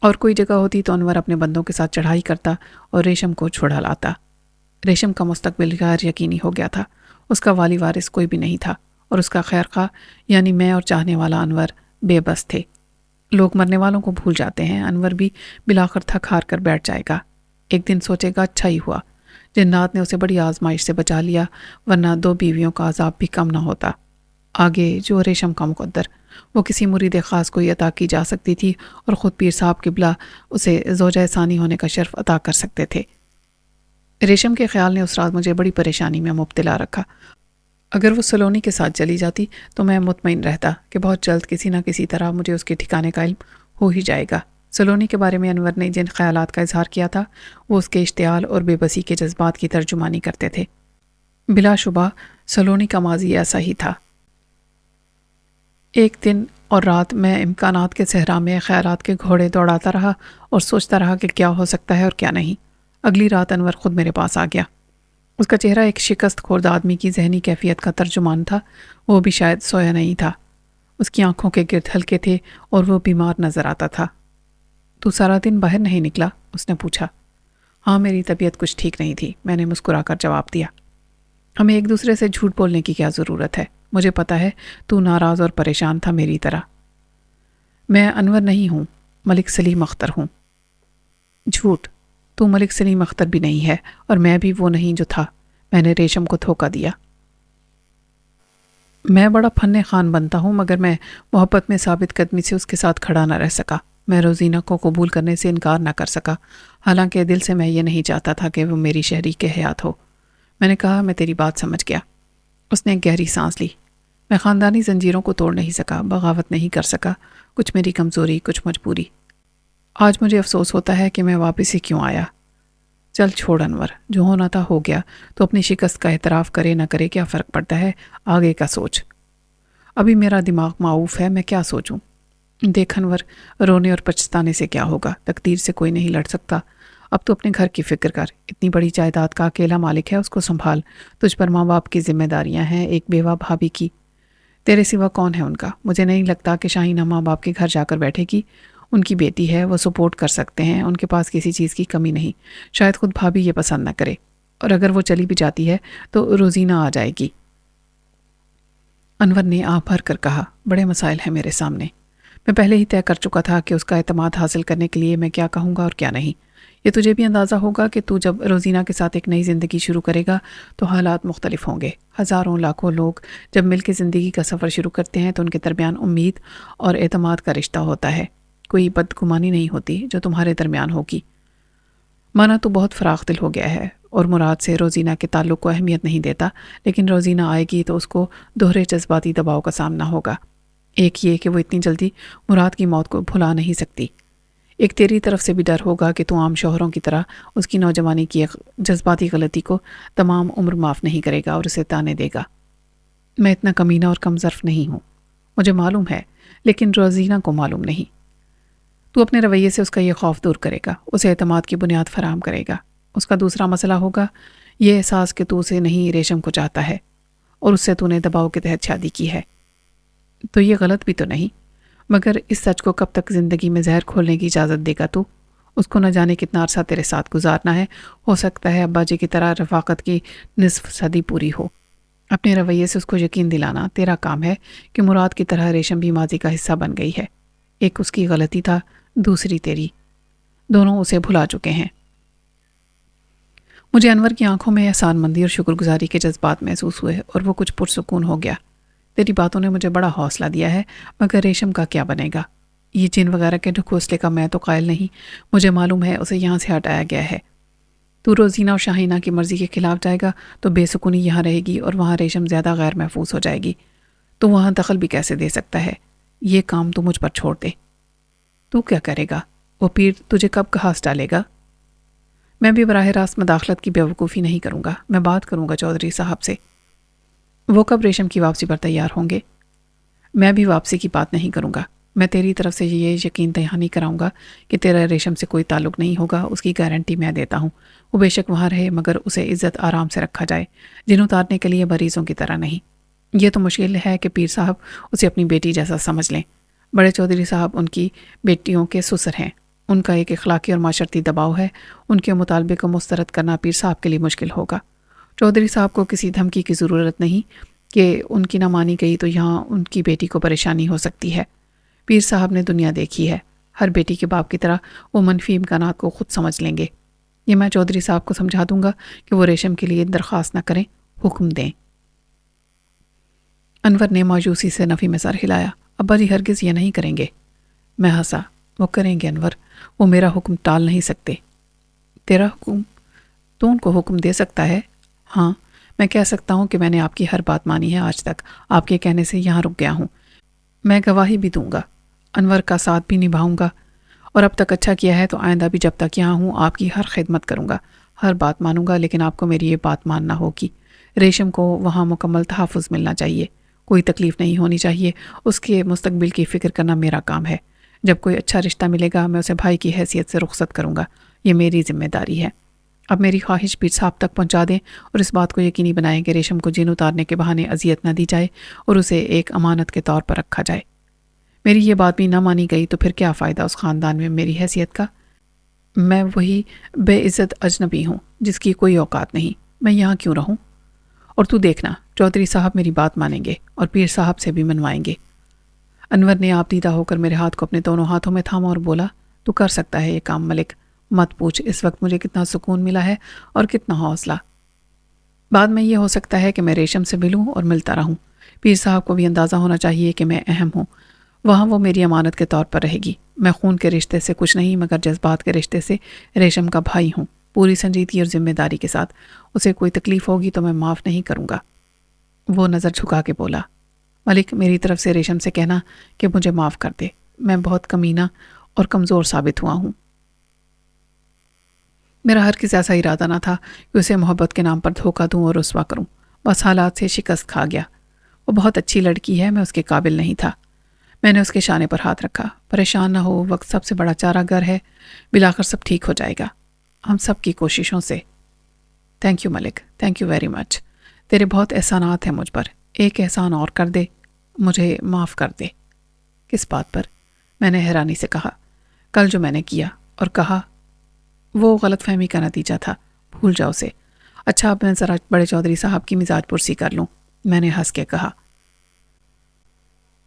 اور کوئی جگہ ہوتی تو انور اپنے بندوں کے ساتھ چڑھائی کرتا اور ریشم کو چھڑا لاتا۔ ریشم کا مستقبل غیر یقینی ہو گیا تھا۔ اس کا والی وارث کوئی بھی نہیں تھا اور اس کا خیر خواہ یعنی میں اور چاہنے والا انور بے بس تھے۔ لوگ مرنے والوں کو بھول جاتے ہیں، انور بھی بلاخر تھک ہار کر بیٹھ جائے گا۔ ایک دن سوچے گا اچھا ہی ہوا جنات نے اسے بڑی آزمائش سے بچا لیا، ورنہ 2 بیویوں کا عذاب بھی کم نہ ہوتا۔ آگے جو ریشم کا مقدر، وہ کسی مرید خاص کو عطا کی جا سکتی تھی اور خود پیر صاحب قبلہ اسے زوجہ ثانی ہونے کا شرف عطا کر سکتے تھے۔ ریشم کے خیال نے اس رات مجھے بڑی پریشانی میں مبتلا رکھا۔ اگر وہ سلونی کے ساتھ چلی جاتی تو میں مطمئن رہتا کہ بہت جلد کسی نہ کسی طرح مجھے اس کے ٹھکانے کا علم ہو ہی جائے گا۔ سلونی کے بارے میں انور نے جن خیالات کا اظہار کیا تھا وہ اس کے اشتعال اور بے بسی کے جذبات کی ترجمانی کرتے تھے۔ بلا شبہ سلونی کا ماضی ایسا ہی تھا۔ ایک دن اور رات میں امکانات کے صحرا میں خیالات کے گھوڑے دوڑاتا رہا اور سوچتا رہا کہ کیا ہو سکتا ہے اور کیا نہیں۔ اگلی رات انور خود میرے پاس آ گیا۔ اس کا چہرہ ایک شکست خوردہ آدمی کی ذہنی کیفیت کا ترجمان تھا۔ وہ بھی شاید سویا نہیں تھا۔ اس کی آنکھوں کے گرد ہلکے تھے اور وہ بیمار نظر آتا تھا۔ تو سارا دن باہر نہیں نکلا؟ اس نے پوچھا۔ ہاں، میری طبیعت کچھ ٹھیک نہیں تھی، میں نے مسکرا کر جواب دیا۔ ہمیں ایک دوسرے سے جھوٹ بولنے کی کیا ضرورت ہے؟ مجھے پتا ہے تو ناراض اور پریشان تھا میری طرح۔ میں انور نہیں ہوں، ملک سلیم اختر ہوں۔ جھوٹ؟ تو ملک سلیم اختر بھی نہیں ہے اور میں بھی وہ نہیں جو تھا۔ میں نے ریشم کو دھوکہ دیا۔ میں بڑا فن خان بنتا ہوں مگر میں محبت میں ثابت قدمی سے اس کے ساتھ کھڑا نہ رہ سکا۔ میں روزینہ کو قبول کرنے سے انکار نہ کر سکا، حالانکہ دل سے میں یہ نہیں چاہتا تھا کہ وہ میری شریک حیات ہو۔ میں نے کہا میں تیری بات سمجھ گیا۔ اس نے ایک گہری سانس لی۔ میں خاندانی زنجیروں کو توڑ نہیں سکا، بغاوت نہیں کر سکا، کچھ میری کمزوری، کچھ مجبوری۔ آج مجھے افسوس ہوتا ہے کہ میں واپس ہی کیوں آیا۔ چل چھوڑ انور، جو ہونا تھا ہو گیا، تو اپنی شکست کا اعتراف کرے نہ کرے کیا فرق پڑتا ہے، آگے کا سوچ۔ ابھی میرا دماغ معاوف ہے، میں کیا سوچوں؟ دیکھ انور، رونے اور پچھتانے سے کیا ہوگا؟ تقدیر سے کوئی نہیں لڑ سکتا۔ اب تو اپنے گھر کی فکر کر، اتنی بڑی جائیداد کا اکیلا مالک ہے، اس کو سنبھال، تجھ پر ماں باپ کی ذمہ داریاں ہیں، ایک بیوہ بھابھی کی، تیرے سوا کون ہے ان کا؟ مجھے نہیں لگتا کہ شاہینہ ماں باپ کے گھر جا کر بیٹھے گی، ان کی بیٹی ہے، وہ سپورٹ کر سکتے ہیں، ان کے پاس کسی چیز کی کمی نہیں، شاید خود بھابھی یہ پسند نہ کرے، اور اگر وہ چلی بھی جاتی ہے تو روزینہ آ جائے گی۔ انور نے آہ بھر کر کہا، بڑے مسائل ہیں میرے سامنے، میں پہلے ہی طے کر چکا تھا کہ اس کا اعتماد حاصل کرنے کے لیے میں کیا کہوں گا اور کیا نہیں۔ یہ تجھے بھی اندازہ ہوگا کہ تو جب روزینہ کے ساتھ ایک نئی زندگی شروع کرے گا تو حالات مختلف ہوں گے۔ ہزاروں لاکھوں لوگ جب مل کے زندگی کا سفر شروع کرتے ہیں تو ان کے درمیان امید اور اعتماد کا رشتہ ہوتا ہے، کوئی بدگمانی نہیں ہوتی جو تمہارے درمیان ہوگی۔ مانا تو بہت فراخ دل ہو گیا ہے اور مراد سے روزینہ کے تعلق کو اہمیت نہیں دیتا، لیکن روزینہ آئے گی تو اس کو دوہرے جذباتی دباؤ کا سامنا ہوگا۔ ایک یہ کہ وہ اتنی جلدی مراد کی موت کو بھلا نہیں سکتی، ایک تیری طرف سے بھی ڈر ہوگا کہ تو عام شوہروں کی طرح اس کی نوجوانی کی ایک جذباتی غلطی کو تمام عمر معاف نہیں کرے گا اور اسے تانے دے گا۔ میں اتنا کمینہ اور کم ظرف نہیں ہوں، مجھے معلوم ہے، لیکن روزینہ کو معلوم نہیں۔ تو اپنے رویے سے اس کا یہ خوف دور کرے گا، اسے اعتماد کی بنیاد فراہم کرے گا۔ اس کا دوسرا مسئلہ ہوگا یہ احساس کہ تو اسے نہیں، ریشم کو چاہتا ہے اور اس سے تو نے دباؤ کے تحت شادی کی ہے۔ تو یہ غلط بھی تو نہیں، مگر اس سچ کو کب تک زندگی میں زہر کھولنے کی اجازت دے گا تو؟ اس کو نہ جانے کتنا عرصہ تیرے ساتھ گزارنا ہے، ہو سکتا ہے ابا جی کی طرح رفاقت کی نصف صدی پوری ہو۔ اپنے رویے سے اس کو یقین دلانا تیرا کام ہے کہ مراد کی طرح ریشم بھی ماضی کا حصہ بن گئی ہے، ایک اس کی غلطی تھا، دوسری تیری، دونوں اسے بھلا چکے ہیں۔ مجھے انور کی آنکھوں میں احسان مندی اور شکر گزاری کے جذبات محسوس ہوئے اور وہ کچھ پرسکون ہو گیا۔ تیری باتوں نے مجھے بڑا حوصلہ دیا ہے، مگر ریشم کا کیا بنے گا؟ یہ جن وغیرہ کے ڈھکوسلے کا میں تو قائل نہیں، مجھے معلوم ہے اسے یہاں سے ہٹایا گیا ہے۔ تو روزینہ اور شاہینہ کی مرضی کے خلاف جائے گا تو بے سکونی یہاں رہے گی اور وہاں ریشم زیادہ غیر محفوظ ہو جائے گی۔ تو وہاں دخل بھی کیسے دے سکتا ہے؟ یہ کام تو مجھ پر چھوڑ دے۔ تو کیا کرے گا؟ وہ پیر تجھے کب گھاس ڈالے گا؟ میں بھی براہ راست مداخلت کی بیوقوفی نہیں کروں گا، میں بات کروں گا چودھری صاحب سے۔ وہ کب ریشم کی واپسی پر تیار ہوں گے؟ میں بھی واپسی کی بات نہیں کروں گا، میں تیری طرف سے یہ یقین دہانی کراؤں گا کہ تیرا ریشم سے کوئی تعلق نہیں ہوگا، اس کی گارنٹی میں دیتا ہوں۔ وہ بے شک وہاں رہے مگر اسے عزت آرام سے رکھا جائے، جن اتارنے کے لیے مریضوں کی طرح نہیں۔ یہ تو مشکل ہے کہ پیر صاحب اسے اپنی بیٹی جیسا سمجھ لیں۔ بڑے چودھری صاحب ان کی بیٹیوں کے سسر ہیں، ان کا ایک اخلاقی اور معاشرتی دباؤ ہے، ان کے مطالبے کو مسترد کرنا پیر صاحب کے لیے مشکل ہوگا۔ چودھری صاحب کو کسی دھمکی کی ضرورت نہیں کہ ان کی نہ مانی گئی تو یہاں ان کی بیٹی کو پریشانی ہو سکتی ہے۔ پیر صاحب نے دنیا دیکھی ہے، ہر بیٹی کے باپ کی طرح وہ منفی امکانات کو خود سمجھ لیں گے۔ یہ میں چودھری صاحب کو سمجھا دوں گا کہ وہ ریشم کے لیے درخواست نہ کریں، حکم دیں۔ انور نے مایوسی سے نفی میں سر ہلایا۔ ابا جی ہرگز یہ نہیں کریں گے۔ میں ہنسا۔ وہ کریں گے انور، وہ میرا حکم ٹال نہیں سکتے۔ تیرا حکم؟ تو ان کو حکم دے سکتا ہے؟ ہاں، میں کہہ سکتا ہوں کہ میں نے آپ کی ہر بات مانی ہے آج تک، آپ کے کہنے سے یہاں رک گیا ہوں۔ میں گواہی بھی دوں گا، انور کا ساتھ بھی نبھاؤں گا، اور اب تک اچھا کیا ہے تو آئندہ بھی جب تک یہاں ہوں آپ کی ہر خدمت کروں گا، ہر بات مانوں گا، لیکن آپ کو میری یہ بات ماننا ہوگی۔ ریشم کو وہاں مکمل تحفظ ملنا چاہیے، کوئی تکلیف نہیں ہونی چاہیے، اس کے مستقبل کی فکر کرنا میرا کام ہے۔ جب کوئی اچھا رشتہ ملے گا میں اسے بھائی کی حیثیت سے رخصت کروں گا، یہ میری ذمہ داری ہے۔ اب میری خواہش پیر صاحب تک پہنچا دیں اور اس بات کو یقینی بنائیں کہ ریشم کو جن اتارنے کے بہانے اذیت نہ دی جائے اور اسے ایک امانت کے طور پر رکھا جائے۔ میری یہ بات بھی نہ مانی گئی تو پھر کیا فائدہ اس خاندان میں میری حیثیت کا؟ میں وہی بے عزت اجنبی ہوں جس کی کوئی اوقات نہیں، میں یہاں کیوں رہوں؟ اور تو دیکھنا چودھری صاحب میری بات مانیں گے اور پیر صاحب سے بھی منوائیں گے۔ انور نے آپ دیدہ ہو کر میرے ہاتھ کو اپنے دونوں ہاتھوں میں تھاما اور بولا، تو کر سکتا ہے یہ کام ملک، مت پوچھ اس وقت مجھے کتنا سکون ملا ہے اور کتنا حوصلہ۔ بعد میں یہ ہو سکتا ہے کہ میں ریشم سے ملوں اور ملتا رہوں، پیر صاحب کو بھی اندازہ ہونا چاہیے کہ میں اہم ہوں، وہاں وہ میری امانت کے طور پر رہے گی۔ میں خون کے رشتے سے کچھ نہیں مگر جذبات کے رشتے سے ریشم کا بھائی ہوں، پوری سنجیدگی اور ذمہ داری کے ساتھ۔ اسے کوئی تکلیف ہوگی تو میں معاف نہیں کروں گا۔ وہ نظر جھکا کے بولا، ملک میری طرف سے ریشم سے کہنا کہ مجھے معاف کر دے، میں بہت کمینہ اور کمزور ثابت ہوا ہوں۔ میرا ہرگز ایسا ارادہ نہ تھا کہ اسے محبت کے نام پر دھوکہ دوں اور رسوا کروں، بس حالات سے شکست کھا گیا۔ وہ بہت اچھی لڑکی ہے، میں اس کے قابل نہیں تھا۔ میں نے اس کے شانے پر ہاتھ رکھا، پریشان نہ ہو، وقت سب سے بڑا چارہ گر ہے، بلاخر سب ٹھیک ہو جائے گا۔ ہم سب کی کوششوں سے۔ Thank you Malik, thank you very much. تیرے بہت احسانات ہیں مجھ پر، ایک احسان اور کر دے، مجھے معاف کر دے۔ کس بات پر؟ میں نے حیرانی سے کہا۔ کل جو میں نے کیا اور کہا، وہ غلط فہمی کا نتیجہ تھا، بھول جاؤ اسے۔ اچھا اب میں ذرا بڑے چودھری صاحب کی مزاج پرسی کر لوں، میں نے ہنس کے کہا۔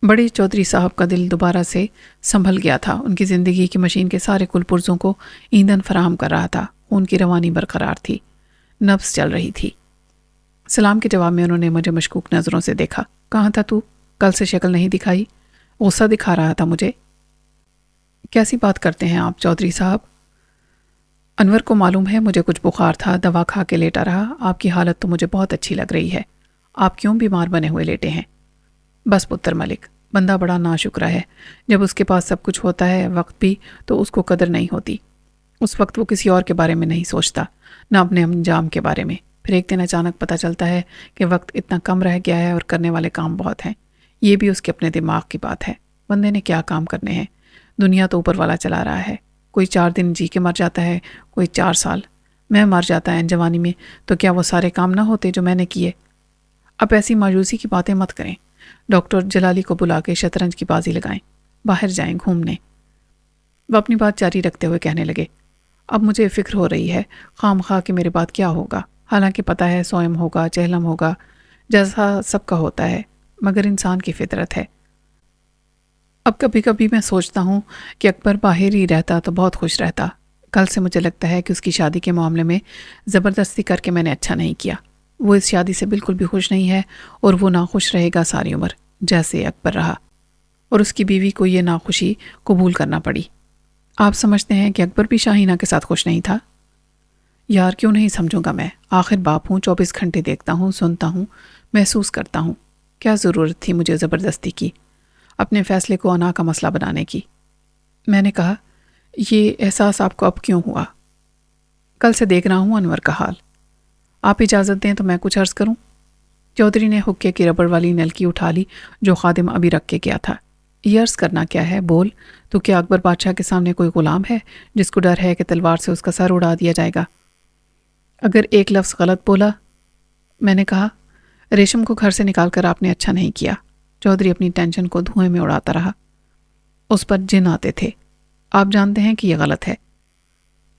بڑے چودھری صاحب کا دل دوبارہ سے سنبھل گیا تھا، ان کی زندگی کی مشین کے سارے کل پرزوں کو ایندھن فراہم کر رہا تھا، ان کی روانی برقرار تھی، نبض چل رہی تھی۔ سلام کے جواب میں انہوں نے مجھے مشکوک نظروں سے دیکھا۔ کہاں تھا تو؟ کل سے شکل نہیں دکھائی؟ غصہ دکھا رہا تھا مجھے۔ کیسی بات کرتے ہیں آپ چودھری صاحب؟ انور کو معلوم ہے مجھے کچھ بخار تھا، دوا کھا کے لیٹا رہا۔ آپ کی حالت تو مجھے بہت اچھی لگ رہی ہے، آپ کیوں بیمار بنے ہوئے لیٹے ہیں؟ بس پتر ملک، بندہ بڑا ناشکرا ہے، جب اس کے پاس سب کچھ ہوتا ہے وقت بھی، تو اس کو قدر نہیں ہوتی۔ اس وقت وہ کسی اور کے بارے میں نہیں سوچتا، نہ اپنے انجام کے بارے میں۔ پھر ایک دن اچانک پتہ چلتا ہے کہ وقت اتنا کم رہ گیا ہے اور کرنے والے کام بہت ہیں۔ یہ بھی اس کے اپنے دماغ کی بات ہے، بندے نے کیا کام کرنے ہیں؟ دنیا تو اوپر والا چلا رہا ہے، کوئی 4 دن جی کے مر جاتا ہے، کوئی 4 سال۔ میں مر جاتا ہے جوانی میں تو کیا وہ سارے کام نہ ہوتے جو میں نے کیے؟ اب ایسی مایوسی کی باتیں مت کریں، ڈاکٹر جلالی کو بلا کے شطرنج کی بازی لگائیں، باہر جائیں گھومنے۔ وہ اپنی بات جاری رکھتے ہوئے کہنے لگے، اب مجھے فکر ہو رہی ہے خام خواہ کہ میرے بعد کیا ہوگا، حالانکہ پتہ ہے سوئم ہوگا، چہلم ہوگا، جیسا سب کا ہوتا ہے، مگر انسان کی فطرت ہے۔ اب کبھی کبھی میں سوچتا ہوں کہ اکبر باہر ہی رہتا تو بہت خوش رہتا۔ کل سے مجھے لگتا ہے کہ اس کی شادی کے معاملے میں زبردستی کر کے میں نے اچھا نہیں کیا۔ وہ اس شادی سے بالکل بھی خوش نہیں ہے اور وہ ناخوش رہے گا ساری عمر، جیسے اکبر رہا، اور اس کی بیوی کو یہ ناخوشی قبول کرنا پڑی۔ آپ سمجھتے ہیں کہ اکبر بھی شاہینہ کے ساتھ خوش نہیں تھا؟ یار کیوں نہیں سمجھوں گا میں، آخر باپ ہوں، 24 گھنٹے دیکھتا ہوں، سنتا ہوں، محسوس کرتا ہوں۔ کیا ضرورت تھی مجھے زبردستی کی، اپنے فیصلے کو انا کا مسئلہ بنانے کی؟ میں نے کہا، یہ احساس آپ کو اب کیوں ہوا؟ کل سے دیکھ رہا ہوں انور کا حال۔ آپ اجازت دیں تو میں کچھ عرض کروں؟ چودھری نے حکے کی ربڑ والی نلکی اٹھا لی جو خادم ابھی رکھ کے گیا تھا۔ یہ عرض کرنا کیا ہے، بول۔ تو کیا اکبر بادشاہ کے سامنے کوئی غلام ہے جس کو ڈر ہے کہ تلوار سے اس کا سر اڑا دیا جائے گا؟ اگر ایک لفظ غلط بولا؟ میں نے کہا، ریشم کو گھر سے نکال کر آپ نے اچھا نہیں کیا۔ چودھری اپنی ٹینشن کو دھوئیں میں اڑاتا رہا۔ اس پر جن آتے تھے، آپ جانتے ہیں کہ یہ غلط ہے۔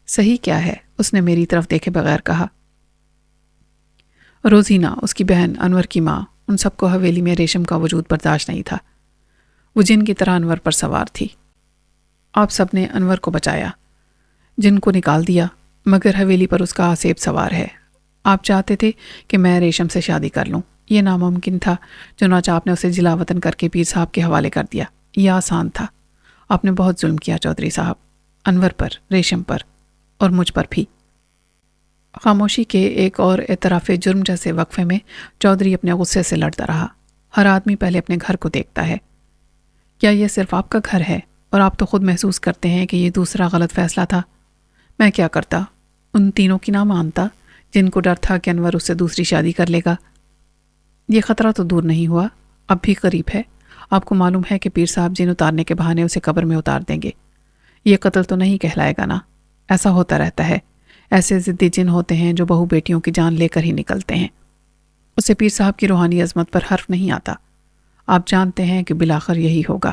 صحیح کیا ہے؟ اس نے میری طرف دیکھے بغیر کہا۔ روزینہ، اس کی بہن، انور کی ماں، ان سب کو حویلی میں ریشم کا وجود برداشت نہیں تھا۔ وہ جن کی طرح انور پر سوار تھی۔ آپ سب نے انور کو بچایا، جن کو نکال دیا، مگر حویلی پر اس کا آسیب سوار ہے۔ آپ چاہتے تھے کہ میں ریشم سے شادی کر لوں، یہ ناممکن تھا، چنانچہ آپ نے اسے جلا وطن کر کے پیر صاحب کے حوالے کر دیا۔ یہ آسان تھا۔ آپ نے بہت ظلم کیا چودھری صاحب، انور پر، ریشم پر، اور مجھ پر بھی۔ خاموشی کے ایک اور اعتراف جرم جیسے وقفے میں چودھری اپنے غصے سے لڑتا رہا۔ ہر آدمی پہلے اپنے گھر کو دیکھتا ہے۔ کیا یہ صرف آپ کا گھر ہے اور آپ تو خود محسوس کرتے ہیں کہ یہ دوسرا غلط فیصلہ تھا؟ میں کیا کرتا؟ ان تینوں کی نہ مانتا جن کو ڈر تھا کہ انور اس سے دوسری شادی کر لے گا؟ یہ خطرہ تو دور نہیں ہوا، اب بھی قریب ہے۔ آپ کو معلوم ہے کہ پیر صاحب جن اتارنے کے بہانے اسے قبر میں اتار دیں گے۔ یہ قتل تو نہیں کہلائے گا نا؟ ایسا ہوتا رہتا ہے، ایسے ضدی جن ہوتے ہیں جو بہو بیٹیوں کی جان لے کر ہی نکلتے ہیں۔ اسے پیر صاحب کی روحانی عظمت پر حرف نہیں آتا۔ آپ جانتے ہیں کہ بالآخر یہی ہوگا۔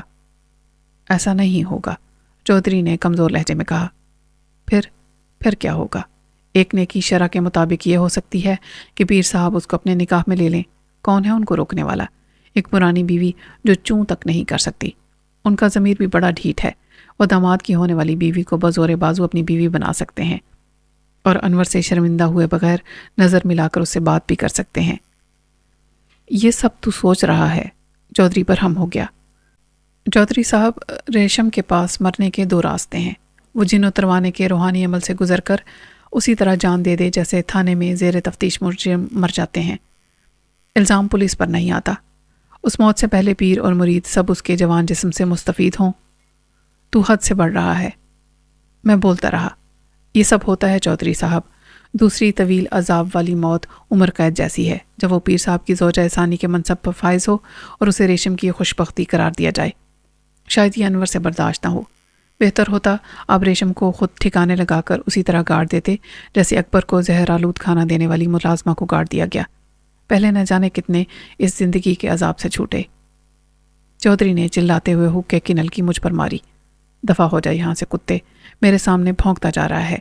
ایسا نہیں ہوگا، چودھری نے کمزور لہجے میں کہا۔ پھر کیا ہوگا؟ ایک نیکی شرع کے مطابق یہ ہو سکتی ہے کہ پیر صاحب اس کو اپنے نکاح میں لے لیں۔ کون ہے ان کو روکنے والا؟ ایک پرانی بیوی جو چوں تک نہیں کر سکتی۔ ان کا ضمیر بھی بڑا ڈھیٹ ہے، وہ داماد کی ہونے والی بیوی کو بزور بازو اپنی بیوی بنا سکتے ہیں اور انور سے شرمندہ ہوئے بغیر نظر ملا کر اس سے بات بھی کر سکتے ہیں۔ یہ سب تو سوچ رہا ہے، چودھری پر ہم ہو گیا۔ چودھری صاحب، ریشم کے پاس مرنے کے 2 راستے ہیں۔ وہ جن اتروانے کے روحانی عمل سے گزر کر اسی طرح جان دے دے جیسے تھانے میں زیر تفتیش مجرم مر جاتے ہیں۔ الزام پولیس پر نہیں آتا۔ اس موت سے پہلے پیر اور مرید سب اس کے جوان جسم سے مستفید ہوں۔ تو حد سے بڑھ رہا ہے۔ میں بولتا رہا، یہ سب ہوتا ہے چودھری صاحب، دوسری طویل عذاب والی موت عمر قید جیسی ہے، جب وہ پیر صاحب کی زوجہ ثانی کے منصب پر فائز ہو اور اسے ریشم کی خوش بختی قرار دیا جائے۔ شاید یہ انور سے برداشت نہ ہو۔ بہتر ہوتا آپ ریشم کو خود ٹھکانے لگا کر اسی طرح گاڑ دیتے جیسے اکبر کو زہر آلود کھانا دینے والی ملازمہ کو گاڑ دیا گیا۔ پہلے نہ جانے کتنے اس زندگی کے عذاب سے چھوٹے۔ چودھری نے چلاتے ہوئے حکے کی نلکی مجھ پر ماری۔ دفع ہو جائے یہاں سے کتے، میرے سامنے بھونکتا جا رہا ہے۔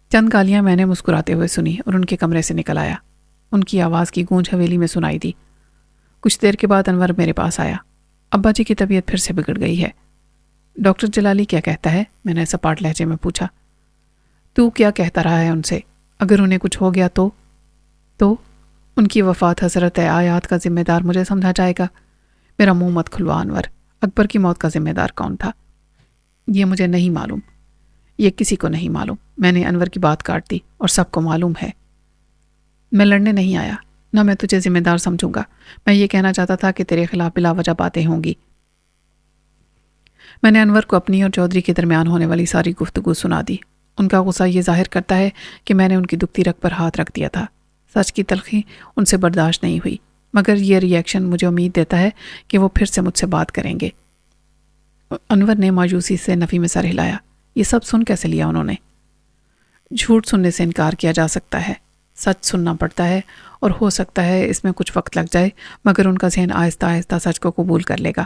چند گالیاں میں نے مسکراتے ہوئے سنی اور ان کے کمرے سے نکل آیا۔ ان کی آواز کی گونج حویلی میں سنائی دی۔ کچھ دیر کے بعد انور میرے پاس آیا۔ ابا جی کی طبیعت پھر سے بگڑ گئی ہے۔ ڈاکٹر جلالی کیا کہتا ہے؟ میں نے سپاٹ لہجے میں پوچھا۔ تو کیا کہتا رہا ہے ان سے؟ اگر انہیں کچھ ہو گیا تو ان کی وفات حضرت آیات کا ذمہ دار مجھے سمجھا جائے گا؟ میرا منہ مت کھلوا انور، اکبر کی موت کا ذمہ دار کون تھا؟ یہ مجھے نہیں معلوم، یہ کسی کو نہیں معلوم۔ میں نے انور کی بات کاٹ دی۔ اور سب کو معلوم ہے۔ میں لڑنے نہیں آیا، نہ میں تجھے ذمہ دار سمجھوں گا۔ میں یہ کہنا چاہتا تھا کہ تیرے خلاف بلا وجہ باتیں ہوں گی۔ میں نے انور کو اپنی اور چودھری کے درمیان ہونے والی ساری گفتگو سنا دی۔ ان کا غصہ یہ ظاہر کرتا ہے کہ میں نے ان کی دکھتی رگ پر ہاتھ رکھ دیا تھا۔ سچ کی تلخی ان سے برداشت نہیں ہوئی، مگر یہ ری ایکشن مجھے امید دیتا ہے کہ وہ پھر سے مجھ سے بات کریں گے۔ انور نے مایوسی سے نفی میں سر ہلایا۔ یہ سب سن کیسے لیا انہوں نے؟ جھوٹ سننے سے انکار کیا جا سکتا ہے، سچ سننا پڑتا ہے، اور ہو سکتا ہے اس میں کچھ وقت لگ جائے، مگر ان کا ذہن آہستہ آہستہ سچ کو قبول کر لے گا۔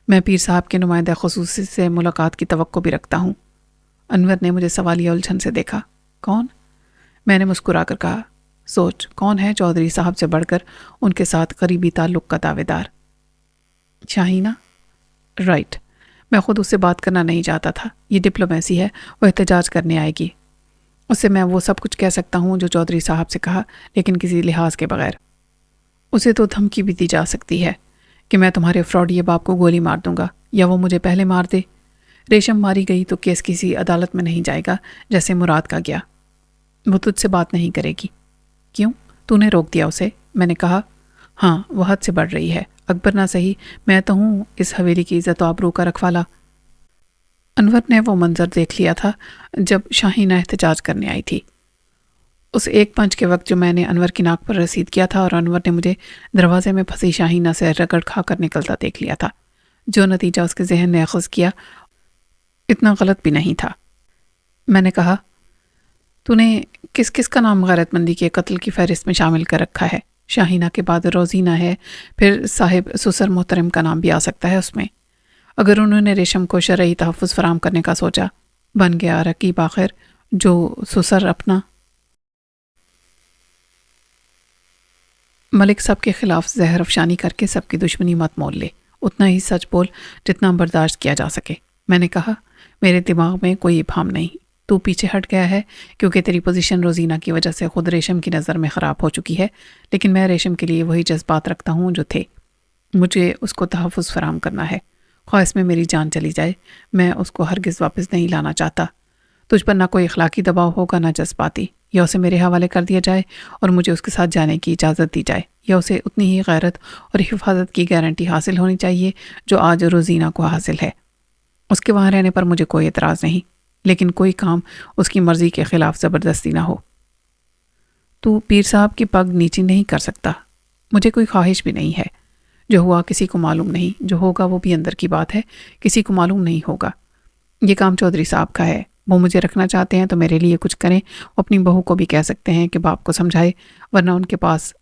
میں پیر صاحب کے نمائندہ خصوصی سے ملاقات کی توقع بھی رکھتا ہوں۔ انور نے مجھے سوالیہ الجھن سے دیکھا۔ کون؟ میں نے مسکرا کر کہا، سوچ کون ہے چودھری صاحب سے بڑھ کر ان کے ساتھ قریبی تعلق کا دعوے دار؟ شاہینہ؟ رائٹ، میں خود اس سے بات کرنا نہیں چاہتا تھا۔ یہ ڈپلومیسی ہے، وہ احتجاج کرنے آئے گی۔ اس سے میں وہ سب کچھ کہہ سکتا ہوں جو چودھری صاحب سے کہا، لیکن کسی لحاظ کے بغیر۔ اسے تو دھمکی بھی دی جا سکتی ہے کہ میں تمہارے فراڈیے باپ کو گولی مار دوں گا، یا وہ مجھے پہلے مار دے۔ ریشم ماری گئی تو کیس کسی عدالت میں نہیں جائے گا جیسے مراد کا گیا۔ وہ تجھ سے بات نہیں کرے گی۔ کیوں؟ تو نے روک دیا اسے؟ میں نے کہا، ہاں وہ حد سے بڑھ رہی ہے۔ اکبر نہ صحیح، میں تو ہوں اس حویلی کی عزت و آبرو کا رکھوالا۔ انور نے وہ منظر دیکھ لیا تھا جب شاہینہ احتجاج کرنے آئی تھی۔ اس ایک پنچ کے وقت جو میں نے انور کی ناک پر رسید کیا تھا، اور انور نے مجھے دروازے میں پھنسی شاہینہ سے رگڑ کھا کر نکلتا دیکھ لیا تھا۔ جو نتیجہ اس کے ذہن نے اخذ کیا اتنا غلط بھی نہیں تھا۔ میں نے کہا، تو نے کس کس کا نام غیرت مندی کے قتل کی فہرست میں شامل کر رکھا ہے؟ شاہینہ کے بعد روزینہ ہے، پھر صاحب سسر محترم کا نام بھی آ سکتا ہے اس میں۔ اگر انہوں نے ریشم کو شرعی تحفظ فراہم کرنے کا سوچا، بن گیا رقیب آخر جو سسر اپنا۔ ملک سب کے خلاف زہر افشانی کر کے سب کی دشمنی مت مول لے، اتنا ہی سچ بول جتنا برداشت کیا جا سکے۔ میں نے کہا، میرے دماغ میں کوئی ابہام نہیں، تو پیچھے ہٹ گیا ہے کیونکہ تیری پوزیشن روزینہ کی وجہ سے خود ریشم کی نظر میں خراب ہو چکی ہے، لیکن میں ریشم کے لیے وہی جذبات رکھتا ہوں جو تھے۔ مجھے اس کو تحفظ فراہم کرنا ہے، خواہ اس میں میری جان چلی جائے، میں اس کو ہرگز واپس نہیں لانا چاہتا۔ تجھ پر نہ کوئی اخلاقی دباؤ ہوگا نہ جذباتی، یا اسے میرے حوالے کر دیا جائے اور مجھے اس کے ساتھ جانے کی اجازت دی جائے، یا اسے اتنی ہی غیرت اور حفاظت کی گارنٹی حاصل ہونی چاہیے جو آج روزینہ کو حاصل ہے۔ اس کے وہاں رہنے پر مجھے کوئی اعتراض نہیں، لیکن کوئی کام اس کی مرضی کے خلاف زبردستی نہ ہو۔ تو پیر صاحب کی پگ نیچی نہیں کر سکتا۔ مجھے کوئی خواہش بھی نہیں ہے۔ جو ہوا کسی کو معلوم نہیں، جو ہوگا وہ بھی اندر کی بات ہے، کسی کو معلوم نہیں ہوگا۔ یہ کام چودھری صاحب کا ہے، وہ مجھے رکھنا چاہتے ہیں تو میرے لیے کچھ کریں۔ وہ اپنی بہو کو بھی کہہ سکتے ہیں کہ باپ کو سمجھائے، ورنہ ان کے پاس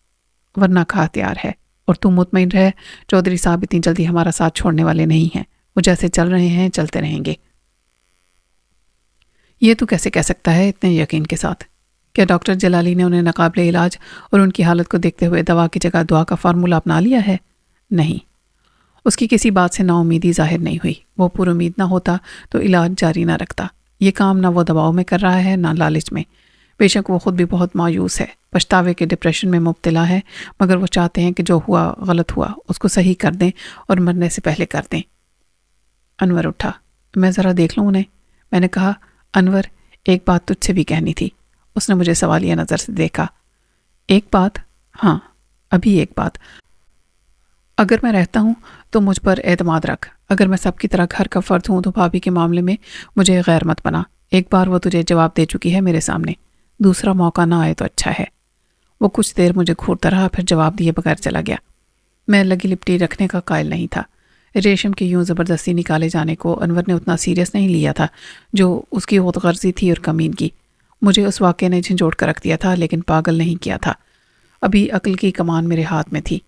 ورنہ کا ہتھیار ہے۔ اور تو مطمئن رہے، چودھری صاحب اتنی جلدی ہمارا ساتھ چھوڑنے والے نہیں ہیں۔ وہ جیسے چل رہے ہیں چلتے رہیں گے۔ یہ تو کیسے کہہ سکتا ہے اتنے یقین کے ساتھ؟ کیا ڈاکٹر جلالی نے انہیں ناقابل علاج اور ان کی حالت کو دیکھتے ہوئے دوا کی جگہ دعا کا فارمولہ اپنا لیا ہے؟ نہیں، اس کی کسی بات سے نا امیدی ظاہر نہیں ہوئی۔ وہ پر امید نہ ہوتا تو علاج جاری نہ رکھتا۔ یہ کام نہ وہ دباؤ میں کر رہا ہے نہ لالچ میں۔ بے شک وہ خود بھی بہت مایوس ہے، پچھتاوے کے ڈپریشن میں مبتلا ہے، مگر وہ چاہتے ہیں کہ جو ہوا غلط ہوا اس کو صحیح کر دیں اور مرنے سے پہلے کر دیں۔ انور اٹھا، میں ذرا دیکھ لوں انہیں۔ میں نے کہا، انور ایک بات تجھ سے بھی کہنی تھی۔ اس نے مجھے سوالیہ نظر سے دیکھا۔ ایک بات؟ ہاں، ابھی ایک بات۔ اگر میں رہتا ہوں تو مجھ پر اعتماد رکھ۔ اگر میں سب کی طرح گھر کا فرد ہوں تو بھابھی کے معاملے میں مجھے غیر مت بنا۔ ایک بار وہ تجھے جواب دے چکی ہے میرے سامنے، دوسرا موقع نہ آئے تو اچھا ہے۔ وہ کچھ دیر مجھے گھورتا رہا، پھر جواب دیے بغیر چلا گیا۔ میں لگی لپٹی رکھنے کا قائل نہیں تھا۔ ریشم کے یوں زبردستی نکالے جانے کو انور نے اتنا سیریس نہیں لیا تھا جو اس کی خود غرضی تھی اور کمین کی۔ مجھے اس واقعے نے جھنجھوڑ کر رکھ دیا تھا، لیکن پاگل نہیں کیا تھا۔ ابھی عقل کی کمان میرے ہاتھ میں تھی۔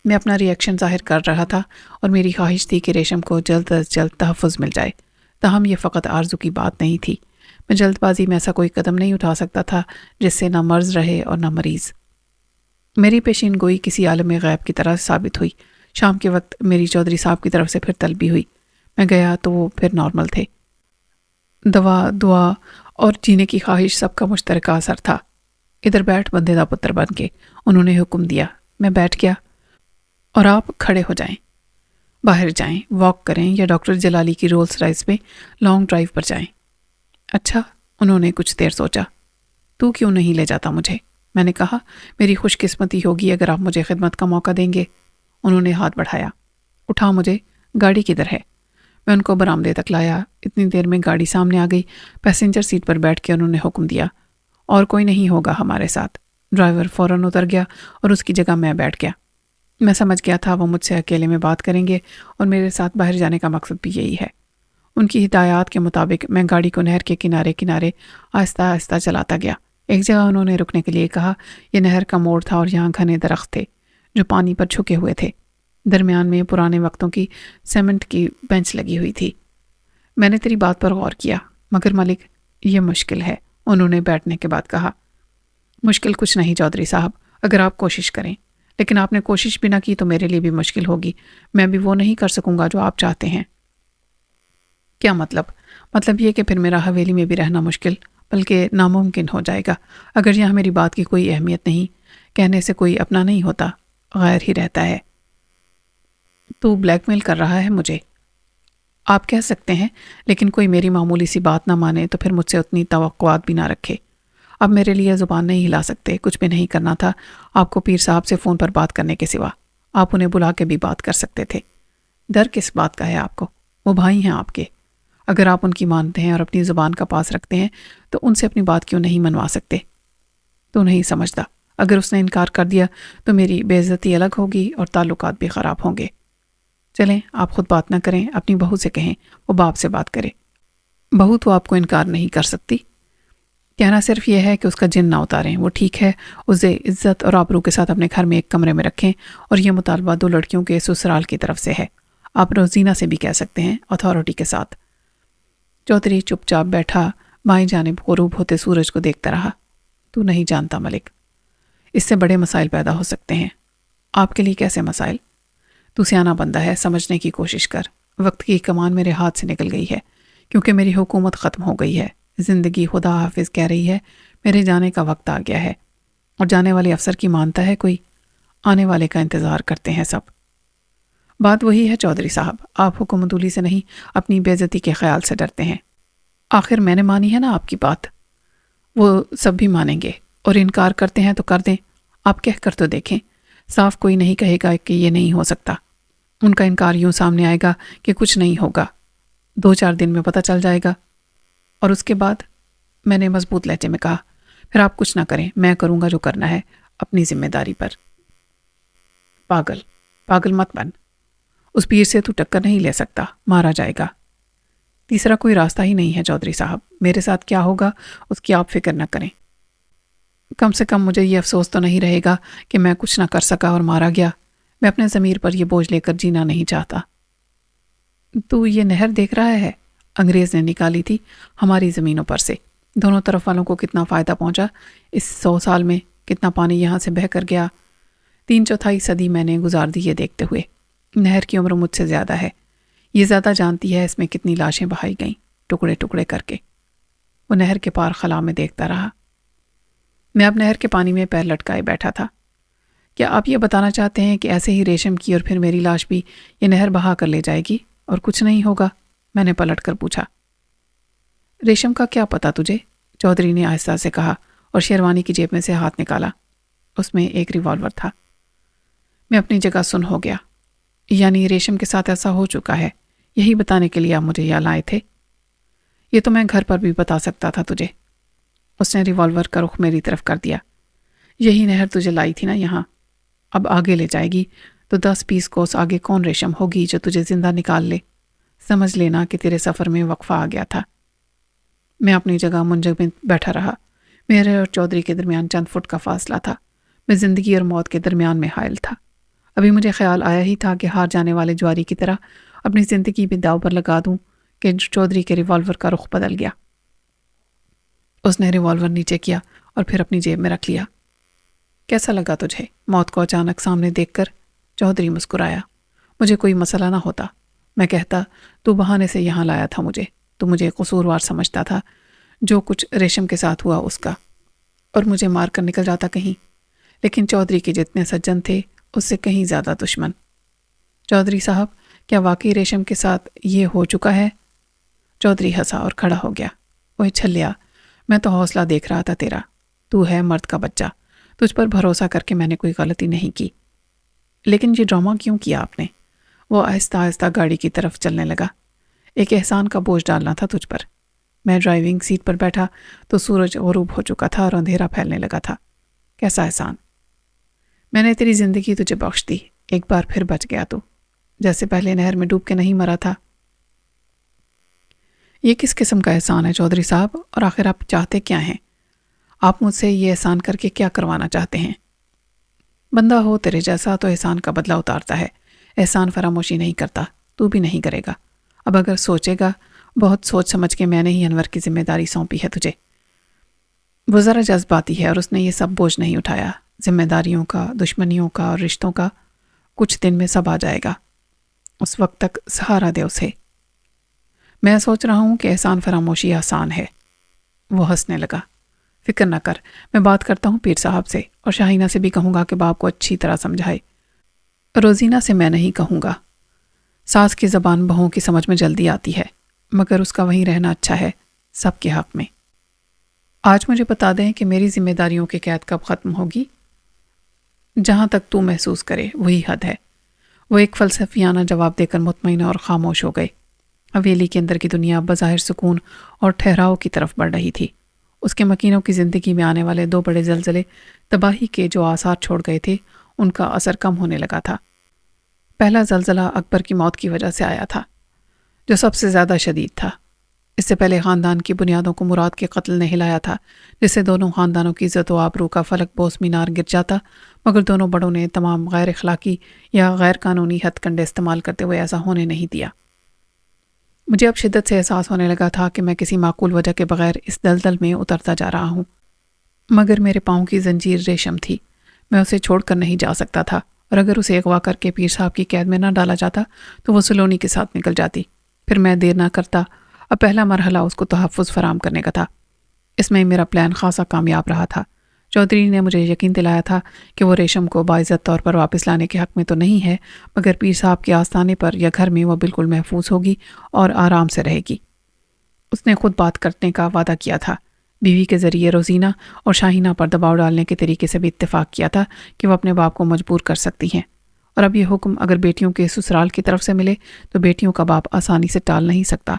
میں اپنا ری ایکشن ظاہر کر رہا تھا اور میری خواہش تھی کہ ریشم کو جلد از جلد تحفظ مل جائے۔ تاہم یہ فقط آرزو کی بات نہیں تھی۔ میں جلد بازی میں ایسا کوئی قدم نہیں اٹھا سکتا تھا جس سے نہ مرض رہے اور نہ مریض۔ میری پیشین گوئی کسی عالم غیب کی طرح ثابت ہوئی۔ شام کے وقت میری چودھری صاحب کی طرف سے پھر طلبی ہوئی۔ میں گیا تو وہ پھر نارمل تھے۔ دوا، دعا اور جینے کی خواہش سب کا مشترکہ اثر تھا۔ ادھر بیٹھ بندے دا پتر بن کے، انہوں نے حکم دیا۔ میں بیٹھ گیا۔ اور آپ کھڑے ہو جائیں، باہر جائیں، واک کریں یا ڈاکٹر جلالی کی رولز رائس میں لانگ ڈرائیو پر جائیں۔ اچھا، انہوں نے کچھ دیر سوچا۔ تو کیوں نہیں لے جاتا مجھے؟ میں نے کہا، میری خوش قسمتی ہوگی اگر آپ مجھے خدمت کا موقع دیں گے۔ انہوں نے ہاتھ بڑھایا۔ اٹھا مجھے، گاڑی کدھر ہے؟ میں ان کو برآمدے تک لایا۔ اتنی دیر میں گاڑی سامنے آ گئی۔ پیسنجر سیٹ پر بیٹھ کے انہوں نے حکم دیا، اور کوئی نہیں ہوگا ہمارے ساتھ۔ ڈرائیور فوراً اتر گیا اور اس کی جگہ میں بیٹھ گیا۔ میں سمجھ گیا تھا وہ مجھ سے اکیلے میں بات کریں گے اور میرے ساتھ باہر جانے کا مقصد بھی یہی ہے۔ ان کی ہدایات کے مطابق میں گاڑی کو نہر کے کنارے کنارے آہستہ آہستہ چلاتا گیا۔ ایک جگہ انہوں نے رکنے کے لیے کہا۔ یہ نہر کا موڑ تھا اور یہاں گھنے درخت تھے جو پانی پر جھکے ہوئے تھے۔ درمیان میں پرانے وقتوں کی سیمنٹ کی بینچ لگی ہوئی تھی۔ میں نے تیری بات پر غور کیا، مگر ملک یہ مشکل ہے، انہوں نے بیٹھنے کے بعد کہا۔ مشکل کچھ نہیں چودھری صاحب، اگر آپ کوشش کریں، لیکن آپ نے کوشش بھی نہ کی تو میرے لیے بھی مشکل ہوگی۔ میں بھی وہ نہیں کر سکوں گا جو آپ چاہتے ہیں۔ کیا مطلب؟ مطلب یہ کہ پھر میرا حویلی میں بھی رہنا مشکل بلکہ ناممکن ہو جائے گا۔ اگر یہاں میری بات کی کوئی اہمیت نہیں، کہنے سے کوئی اپنا نہیں ہوتا، غیر ہی رہتا ہے۔ تو بلیک میل کر رہا ہے مجھے؟ آپ کہہ سکتے ہیں، لیکن کوئی میری معمولی سی بات نہ مانے تو پھر مجھ سے اتنی توقعات بھی نہ رکھے۔ اب میرے لیے زبان نہیں ہلا سکتے، کچھ بھی نہیں کرنا تھا آپ کو پیر صاحب سے فون پر بات کرنے کے سوا۔ آپ انہیں بلا کے بھی بات کر سکتے تھے۔ ڈر کس بات کا ہے آپ کو؟ وہ بھائی ہیں آپ کے۔ اگر آپ ان کی مانتے ہیں اور اپنی زبان کا پاس رکھتے ہیں تو ان سے اپنی بات کیوں نہیں منوا سکتے؟ تو نہیں سمجھتا، اگر اس نے انکار کر دیا تو میری بے عزتی الگ ہوگی اور تعلقات بھی خراب ہوں گے۔ چلیں، آپ خود بات نہ کریں، اپنی بہو سے کہیں وہ باپ سے بات کرے۔ بہو تو آپ کو انکار نہیں کر سکتی۔ کہنا صرف یہ ہے کہ اس کا جن نہ اتاریں، وہ ٹھیک ہے، اسے عزت اور آبرو کے ساتھ اپنے گھر میں ایک کمرے میں رکھیں، اور یہ مطالبہ 2 لڑکیوں کے سسرال کی طرف سے ہے۔ آپ روزینہ سے بھی کہہ سکتے ہیں، اتھارٹی کے ساتھ۔ چودھری چپ چاپ بیٹھا، بائیں جانب غروب ہوتے سورج کو دیکھتا رہا۔ تو نہیں جانتا ملک، اس سے بڑے مسائل پیدا ہو سکتے ہیں۔ آپ کے لیے کیسے مسائل؟ تو سیانہ بندہ ہے، سمجھنے کی کوشش کر۔ وقت کی کمان میرے ہاتھ سے نکل گئی ہے، کیونکہ میری حکومت ختم ہو گئی ہے۔ زندگی خدا حافظ کہہ رہی ہے، میرے جانے کا وقت آ گیا ہے۔ اور جانے والے افسر کی مانتا ہے کوئی؟ آنے والے کا انتظار کرتے ہیں سب۔ بات وہی ہے چودھری صاحب، آپ حکومت ولی سے نہیں، اپنی بے عزتی کے خیال سے ڈرتے ہیں۔ آخر میں نے مانی ہے نا آپ کی بات، وہ سب بھی مانیں گے، اور انکار کرتے ہیں تو کر دیں۔ آپ کہہ کر تو دیکھیں، صاف کوئی نہیں کہے گا کہ یہ نہیں ہو سکتا۔ ان کا انکار یوں سامنے آئے گا کہ کچھ نہیں ہوگا، 2-4 دن میں پتہ چل جائے گا۔ اور اس کے بعد، میں نے مضبوط لہجے میں کہا، پھر آپ کچھ نہ کریں، میں کروں گا جو کرنا ہے اپنی ذمہ داری پر۔ پاگل مت بن، اس پیر سے تو ٹکر نہیں لے سکتا، مارا جائے گا۔ تیسرا کوئی راستہ ہی نہیں ہے چودھری صاحب، میرے ساتھ کیا ہوگا اس کی آپ فکر نہ کریں۔ کم سے کم مجھے یہ افسوس تو نہیں رہے گا کہ میں کچھ نہ کر سکا اور مارا گیا۔ میں اپنے ضمیر پر یہ بوجھ لے کر جینا نہیں چاہتا۔ تو یہ نہر دیکھ رہا ہے، انگریز نے نکالی تھی ہماری زمینوں پر سے۔ دونوں طرف والوں کو کتنا فائدہ پہنچا، اس 100 سال میں کتنا پانی یہاں سے بہہ کر گیا۔ 3/4 صدی میں نے گزار دی یہ دیکھتے ہوئے۔ نہر کی عمر مجھ سے زیادہ ہے، یہ زیادہ جانتی ہے اس میں کتنی لاشیں بہائی گئیں، ٹکڑے ٹکڑے کر کے۔ وہ نہر کے پار خلا میں دیکھتا رہا۔ میں اب نہر کے پانی میں پیر لٹکائے بیٹھا تھا۔ کیا آپ یہ بتانا چاہتے ہیں کہ ایسے ہی ریشم کی اور پھر میری لاش بھی یہ نہر بہا کر لے جائے گی اور کچھ نہیں ہوگا؟ میں نے پلٹ کر پوچھا۔ ریشم کا کیا پتا تجھے؟ چودھری نے آہستہ سے کہا اور شیروانی کی جیب میں سے ہاتھ نکالا۔ اس میں ایک ریوالور تھا۔ میں اپنی جگہ سن ہو گیا۔ یعنی ریشم کے ساتھ ایسا ہو چکا ہے، یہی بتانے کے لیے آپ مجھے یہاں لائے تھے؟ یہ تو میں گھر پر بھی بتا سکتا تھا تجھے۔ اس نے ریوالور کا رخ میری طرف کر دیا۔ یہی نہر تجھے لائی تھی نا یہاں، اب آگے لے جائے گی تو 10-20 کوس آگے کون ریشم ہوگی جو تجھے زندہ نکال لے؟ سمجھ لینا کہ تیرے سفر میں وقفہ آ گیا تھا۔ میں اپنی جگہ منجمد بیٹھا رہا۔ میرے اور چودھری کے درمیان چند فٹ کا فاصلہ تھا۔ میں زندگی اور موت کے درمیان میں حائل تھا۔ ابھی مجھے خیال آیا ہی تھا کہ ہار جانے والے جواری کی طرح اپنی زندگی بھی داؤ پر لگا دوں کہ چودھری کے ریوالور کا رخ بدل گیا۔ اس نے ریوالور نیچے کیا اور پھر اپنی جیب میں رکھ لیا۔ کیسا لگا تجھے موت کو اچانک سامنے دیکھ کر؟ چودھری مسکرایا۔ مجھے کوئی مسئلہ نہ ہوتا۔ میں کہتا تو بہانے سے یہاں لایا تھا مجھے، تو مجھے قصوروار سمجھتا تھا جو کچھ ریشم کے ساتھ ہوا اس کا، اور مجھے مار کر نکل جاتا کہیں۔ لیکن چودھری کے جتنے سجن تھے اس سے کہیں زیادہ دشمن۔ چودھری صاحب، کیا واقعی ریشم کے ساتھ یہ ہو چکا ہے؟ چودھری ہنسا اور کھڑا ہو گیا۔ اوہ چھلیا، میں تو حوصلہ دیکھ رہا تھا تیرا۔ تو ہے مرد کا بچہ، تجھ پر بھروسہ کر کے میں نے کوئی غلطی نہیں کی۔ لیکن یہ ڈرامہ کیوں کیا آپ نے؟ وہ آہستہ آہستہ گاڑی کی طرف چلنے لگا۔ ایک احسان کا بوجھ ڈالنا تھا تجھ پر۔ میں ڈرائیونگ سیٹ پر بیٹھا تو سورج غروب ہو چکا تھا اور اندھیرا پھیلنے لگا تھا۔ کیسا احسان؟ میں نے تیری زندگی تجھے بخش دی، ایک بار پھر بچ گیا تو، جیسے پہلے نہر میں ڈوب کے نہیں مرا تھا۔ یہ کس قسم کا احسان ہے چودھری صاحب، اور آخر آپ چاہتے کیا ہیں؟ آپ مجھ سے یہ احسان کر کے کیا کروانا چاہتے ہیں؟ بندہ ہو تیرے جیسا تو احسان کا بدلہ اتارتا ہے، احسان فراموشی نہیں کرتا، تو بھی نہیں کرے گا۔ اب اگر سوچے گا، بہت سوچ سمجھ کے میں نے ہی انور کی ذمہ داری سونپی ہے تجھے۔ وہ ذرا جذباتی ہے اور اس نے یہ سب بوجھ نہیں اٹھایا، ذمہ داریوں کا، دشمنیوں کا اور رشتوں کا۔ کچھ دن میں سب آ جائے گا، اس وقت تک سہارا دے اسے۔ میں سوچ رہا ہوں کہ احسان فراموشی آسان ہے۔ وہ ہنسنے لگا۔ فکر نہ کر، میں بات کرتا ہوں پیر صاحب سے، اور شاہینہ سے بھی کہوں گا کہ باپ کو اچھی طرح سمجھائے۔ روزینہ سے میں نہیں کہوں گا۔ ساس کی زبان بہووں کی سمجھ میں جلدی آتی ہے، مگر اس کا وہیں رہنا اچھا ہے، سب کے حق میں۔ آج مجھے بتا دیں کہ میری ذمہ داریوں کی قید کب ختم ہوگی؟ جہاں تک تو محسوس کرے وہی حد ہے۔ وہ ایک فلسفیانہ جواب دے کر مطمئن اور خاموش ہو گئے۔ حویلی کے اندر کی دنیا بظاہر سکون اور ٹھہراؤ کی طرف بڑھ رہی تھی۔ اس کے مکینوں کی زندگی میں آنے والے 2 بڑے زلزلے تباہی کے جو آثار چھوڑ گئے تھے، ان کا اثر کم ہونے لگا تھا۔ پہلا زلزلہ اکبر کی موت کی وجہ سے آیا تھا، جو سب سے زیادہ شدید تھا۔ اس سے پہلے خاندان کی بنیادوں کو مراد کے قتل نے ہلایا تھا، جس سے دونوں خاندانوں کی عزت و آبرو کا فلک بوس مینار گر جاتا، مگر دونوں بڑوں نے تمام غیر اخلاقی یا غیر قانونی ہتھ کنڈے استعمال کرتے ہوئے ایسا ہونے نہیں دیا۔ مجھے اب شدت سے احساس ہونے لگا تھا کہ میں کسی معقول وجہ کے بغیر اس دلدل میں اترتا جا رہا ہوں، مگر میرے پاؤں کی زنجیر ریشم تھی، میں اسے چھوڑ کر نہیں جا سکتا تھا، اور اگر اسے اغوا کر کے پیر صاحب کی قید میں نہ ڈالا جاتا تو وہ سلونی کے ساتھ نکل جاتی۔ پھر میں دیر نہ کرتا۔ اب پہلا مرحلہ اس کو تحفظ فراہم کرنے کا تھا۔ اس میں میرا پلان خاصا کامیاب رہا تھا۔ چودھری نے مجھے یقین دلایا تھا کہ وہ ریشم کو باعزت طور پر واپس لانے کے حق میں تو نہیں ہے، مگر پیر صاحب کے آستانے پر یا گھر میں وہ بالکل محفوظ ہوگی اور آرام سے رہے گی۔ اس نے خود بات کرنے کا وعدہ کیا تھا۔ بیوی کے ذریعے روزینہ اور شاہینہ پر دباؤ ڈالنے کے طریقے سے بھی اتفاق کیا تھا کہ وہ اپنے باپ کو مجبور کر سکتی ہیں، اور اب یہ حکم اگر بیٹیوں کے سسرال کی طرف سے ملے تو بیٹیوں کا باپ آسانی سے ٹال نہیں سکتا۔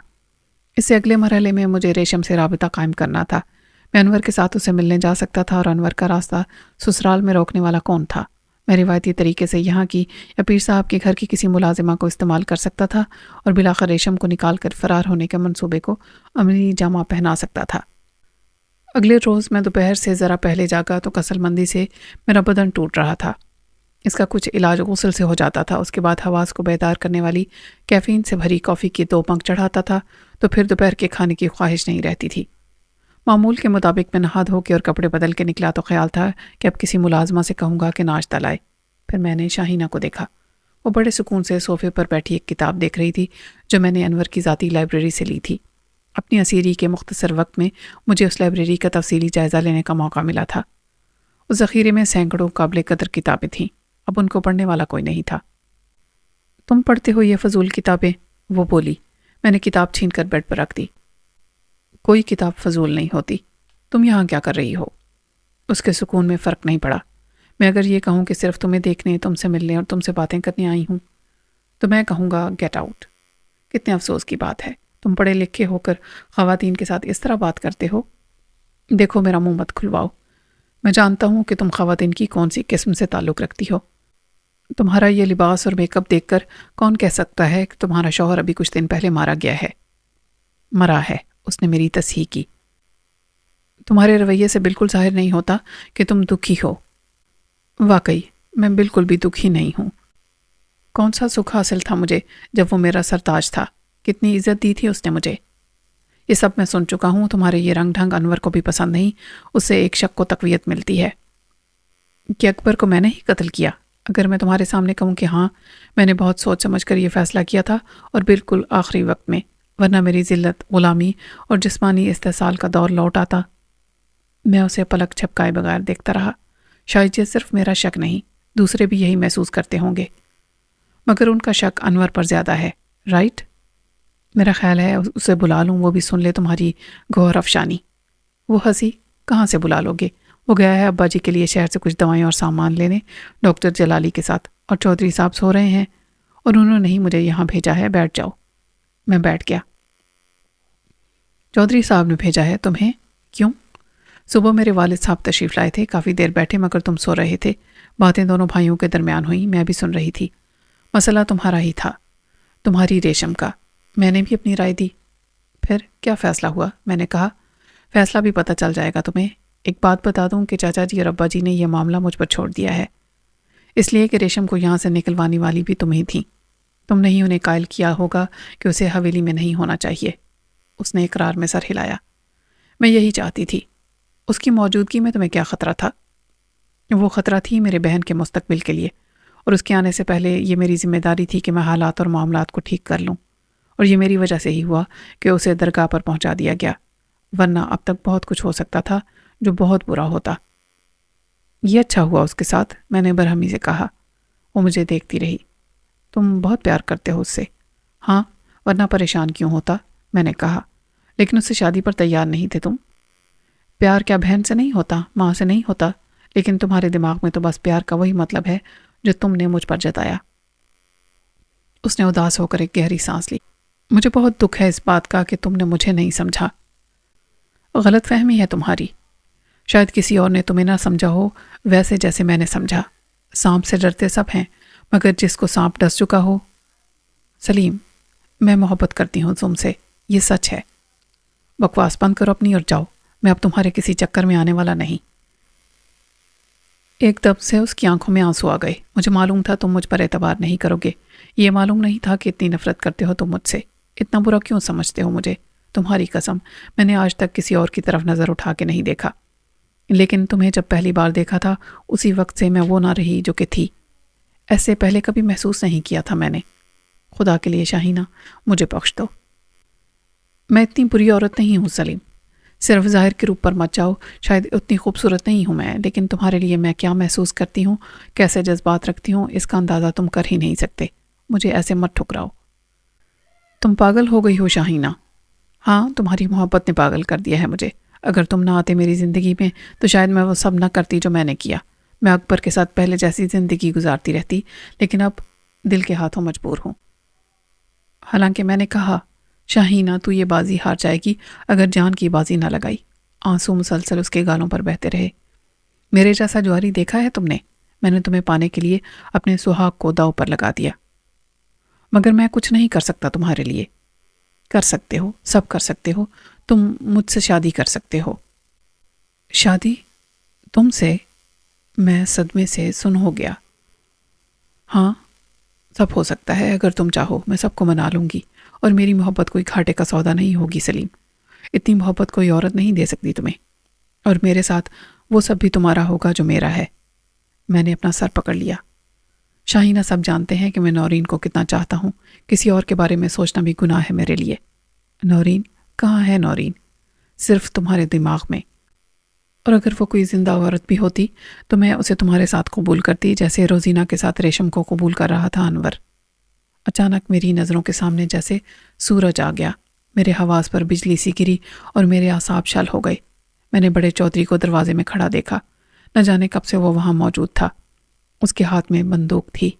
اس سے اگلے مرحلے میں مجھے ریشم سے رابطہ قائم کرنا تھا۔ میں انور کے ساتھ اسے ملنے جا سکتا تھا، اور انور کا راستہ سسرال میں روکنے والا کون تھا؟ میں روایتی طریقے سے یہاں کی یا پیر صاحب کے گھر کی کسی ملازمہ کو استعمال کر سکتا تھا، اور بلاخر ریشم کو نکال کر فرار ہونے کے منصوبے کو عملی جامہ پہنا سکتا تھا۔ اگلے روز میں دوپہر سے ذرا پہلے جاگا تو کسل مندی سے میرا بدن ٹوٹ رہا تھا۔ اس کا کچھ علاج غسل سے ہو جاتا تھا۔ اس کے بعد حواس کو بیدار کرنے والی کیفین سے بھری کافی کے 2 پنک چڑھاتا تھا، تو پھر دوپہر کے کھانے کی خواہش نہیں رہتی تھی۔ معمول کے مطابق میں نہا دھو کے اور کپڑے بدل کے نکلا تو خیال تھا کہ اب کسی ملازمہ سے کہوں گا کہ ناشتہ لائے۔ پھر میں نے شاہینہ کو دیکھا۔ وہ بڑے سکون سے صوفے پر بیٹھی ایک کتاب دیکھ رہی تھی جو میں نے انور کی ذاتی لائبریری سے لی تھی۔ اپنی اسیری کے مختصر وقت میں مجھے اس لائبریری کا تفصیلی جائزہ لینے کا موقع ملا تھا۔ اس ذخیرے میں سینکڑوں قابل قدر کتابیں تھیں، اب ان کو پڑھنے والا کوئی نہیں تھا۔ تم پڑھتے ہو یہ فضول کتابیں؟ وہ بولی۔ میں نے کتاب چھین کر بیڈ پر رکھ دی۔ کوئی کتاب فضول نہیں ہوتی۔ تم یہاں کیا کر رہی ہو؟ اس کے سکون میں فرق نہیں پڑا۔ میں اگر یہ کہوں کہ صرف تمہیں دیکھنے، تم سے ملنے اور تم سے باتیں کرنے آئی ہوں تو میں کہوں گا گیٹ آؤٹ۔ کتنے افسوس کی بات ہے، تم پڑھے لکھے ہو کر خواتین کے ساتھ اس طرح بات کرتے ہو۔ دیکھو میرا منہ مت کھلواؤ، میں جانتا ہوں کہ تم خواتین کی کون سی قسم سے تعلق رکھتی ہو۔ تمہارا یہ لباس اور میک اپ دیکھ کر کون کہہ سکتا ہے کہ تمہارا شوہر ابھی کچھ دن پہلے مارا گیا ہے؟ مرا ہے، اس نے میری تصحیح کی۔ تمہارے رویے سے بالکل ظاہر نہیں ہوتا کہ تم دکھی ہو۔ واقعی میں بالکل بھی دکھی نہیں ہوں۔ کون سا سکھ حاصل تھا مجھے جب وہ میرا سرتاج تھا؟ کتنی عزت دی تھی اس نے مجھے۔ یہ سب میں سن چکا ہوں۔ تمہارے یہ رنگ ڈھنگ انور کو بھی پسند نہیں۔ اس سے ایک شک کو تقویت ملتی ہے کہ اکبر کو میں نے ہی قتل کیا۔ اگر میں تمہارے سامنے کہوں کہ ہاں، میں نے بہت سوچ سمجھ کر یہ فیصلہ کیا تھا اور بالکل آخری وقت میں، ورنہ میری ذلت، غلامی اور جسمانی استحصال کا دور لوٹ آتا۔ میں اسے پلک چھپکائے بغیر دیکھتا رہا۔ شاید یہ صرف میرا شک نہیں، دوسرے بھی یہی محسوس کرتے ہوں گے، مگر ان کا شک انور پر زیادہ ہے، رائٹ؟ میرا خیال ہے اسے بلا لوں، وہ بھی سن لے تمہاری گوہر افشانی۔ وہ ہنسی۔ کہاں سے بلا لو گے؟ وہ گیا ہے ابا جی کے لیے شہر سے کچھ دوائیں اور سامان لینے، ڈاکٹر جلالی کے ساتھ، اور چودھری صاحب سو رہے ہیں اور انہوں نے ہی مجھے یہاں بھیجا ہے۔ بیٹھ جاؤ۔ میں بیٹھ گیا۔ چودھری صاحب نے بھیجا ہے تمہیں؟ کیوں؟ صبح میرے والد صاحب تشریف لائے تھے، کافی دیر بیٹھے مگر تم سو رہے تھے۔ باتیں دونوں بھائیوں کے درمیان ہوئیں، میں بھی سن رہی تھی۔ مسئلہ تمہارا ہی تھا، تمہاری ریشم کا۔ میں نے بھی اپنی رائے دی۔ پھر کیا فیصلہ ہوا؟ میں نے کہا، فیصلہ بھی پتہ چل جائے گا تمہیں۔ ایک بات بتا دوں کہ چاچا جی اور ابا جی نے یہ معاملہ مجھ پر چھوڑ دیا ہے، اس لیے کہ ریشم کو یہاں سے نکلوانے والی بھی تم ہی تھیں۔ تم نے ہی انہیں قائل کیا ہوگا کہ اسے حویلی میں نہیں ہونا چاہیے۔ اس نے اقرار میں سر ہلایا۔ میں یہی چاہتی تھی۔ اس کی موجودگی میں تمہیں کیا خطرہ تھا؟ وہ خطرہ تھی میرے بہن کے مستقبل کے لیے، اور اس کے آنے سے پہلے یہ میری ذمہ داری تھی کہ میں حالات اور معاملات کو ٹھیک کر لوں، اور یہ میری وجہ سے ہی ہوا کہ اسے درگاہ پر پہنچا دیا گیا، ورنہ اب تک بہت کچھ ہو سکتا تھا جو بہت برا ہوتا۔ یہ اچھا ہوا اس کے ساتھ، میں نے برہمی سے کہا۔ وہ مجھے دیکھتی رہی۔ تم بہت پیار کرتے ہو اس سے؟ ہاں، ورنہ پریشان کیوں ہوتا؟ میں نے کہا۔ لیکن اس سے شادی پر تیار نہیں تھے تم۔ پیار کیا بہن سے نہیں ہوتا، ماں سے نہیں ہوتا؟ لیکن تمہارے دماغ میں تو بس پیار کا وہی مطلب ہے جو تم نے مجھ پر جتایا۔ اس نے اداس ہو کر ایک گہری سانس لی۔ مجھے بہت دکھ ہے اس بات کا کہ تم نے مجھے نہیں سمجھا۔ غلط فہمی ہے تمہاری۔ شاید کسی اور نے تمہیں نہ سمجھا ہو ویسے جیسے میں نے سمجھا۔ سانپ سے ڈرتے سب ہیں، مگر جس کو سانپ ڈس چکا ہو۔ سلیم، میں محبت کرتی ہوں تم سے، یہ سچ ہے۔ بکواس بند کرو اپنی اور جاؤ، میں اب تمہارے کسی چکر میں آنے والا نہیں۔ ایک دم سے اس کی آنکھوں میں آنسو آ گئے۔ مجھے معلوم تھا تم مجھ پر اعتبار نہیں کرو گے، یہ معلوم نہیں تھا کہ اتنی نفرت کرتے ہو تم مجھ سے، اتنا برا کیوں سمجھتے ہو مجھے۔ تمہاری قسم، میں نے آج تک کسی اور کی طرف نظر اٹھا کے نہیں دیکھا، لیکن تمہیں جب پہلی بار دیکھا تھا اسی وقت سے میں وہ نہ رہی جو کہ تھی۔ ایسے پہلے کبھی محسوس نہیں کیا تھا میں نے۔ خدا کے لیے شاہینہ، مجھے بخش دو۔ میں اتنی بری عورت نہیں ہوں سلیم، صرف ظاہر کے روپ پر مت جاؤ، شاید اتنی خوبصورت نہیں ہوں میں، لیکن تمہارے لیے میں کیا محسوس کرتی ہوں، کیسے جذبات رکھتی ہوں، اس کا اندازہ تم کر ہی نہیں سکتے۔ مجھے ایسے مت ٹھکراؤ۔ تم پاگل ہو گئی ہو شاہینہ۔ ہاں، تمہاری محبت نے پاگل کر دیا ہے مجھے۔ اگر تم نہ آتے میری زندگی میں تو شاید میں وہ سب نہ کرتی جو میں نے کیا۔ میں اکبر کے ساتھ پہلے جیسی زندگی گزارتی رہتی، لیکن اب دل کے ہاتھوں مجبور ہوں۔ حالانکہ میں نے کہا، شاہینہ تو یہ بازی ہار جائے گی اگر جان کی بازی نہ لگائی۔ آنسو مسلسل اس کے گالوں پر بہتے رہے۔ میرے جیسا جواری دیکھا ہے تم نے؟ میں نے تمہیں پانے کے لیے اپنے سہاگ کو داؤ پر لگا دیا، مگر میں کچھ نہیں کر سکتا تمہارے لیے۔ کر سکتے ہو، سب کر سکتے ہو۔ تم مجھ سے شادی کر سکتے ہو۔ شادی؟ تم سے؟ میں صدمے سے سن ہو گیا۔ ہاں، سب ہو سکتا ہے اگر تم چاہو، میں سب کو منا لوں گی، اور میری محبت کوئی گھاٹے کا سودا نہیں ہوگی سلیم۔ اتنی محبت کوئی عورت نہیں دے سکتی تمہیں، اور میرے ساتھ وہ سب بھی تمہارا ہوگا جو میرا ہے۔ میں نے اپنا سر پکڑ لیا۔ شاہینہ، سب جانتے ہیں کہ میں نورین کو کتنا چاہتا ہوں، کسی اور کے بارے میں سوچنا بھی گناہ ہے میرے لیے۔ نورین؟ کہاں ہے نورین؟ صرف تمہارے دماغ میں، اور اگر وہ کوئی زندہ عورت بھی ہوتی تو میں اسے تمہارے ساتھ قبول کرتی، جیسے روزینہ کے ساتھ ریشم کو قبول کر رہا تھا انور۔ اچانک میری نظروں کے سامنے جیسے سورج آ گیا، میرے حواس پر بجلی سی گری اور میرے اعصاب شل ہو گئے۔ میں نے بڑے چودھری کو دروازے میں کھڑا دیکھا، نہ جانے کب سے وہ وہاں موجود تھا۔ اس کے ہاتھ میں بندوق تھی۔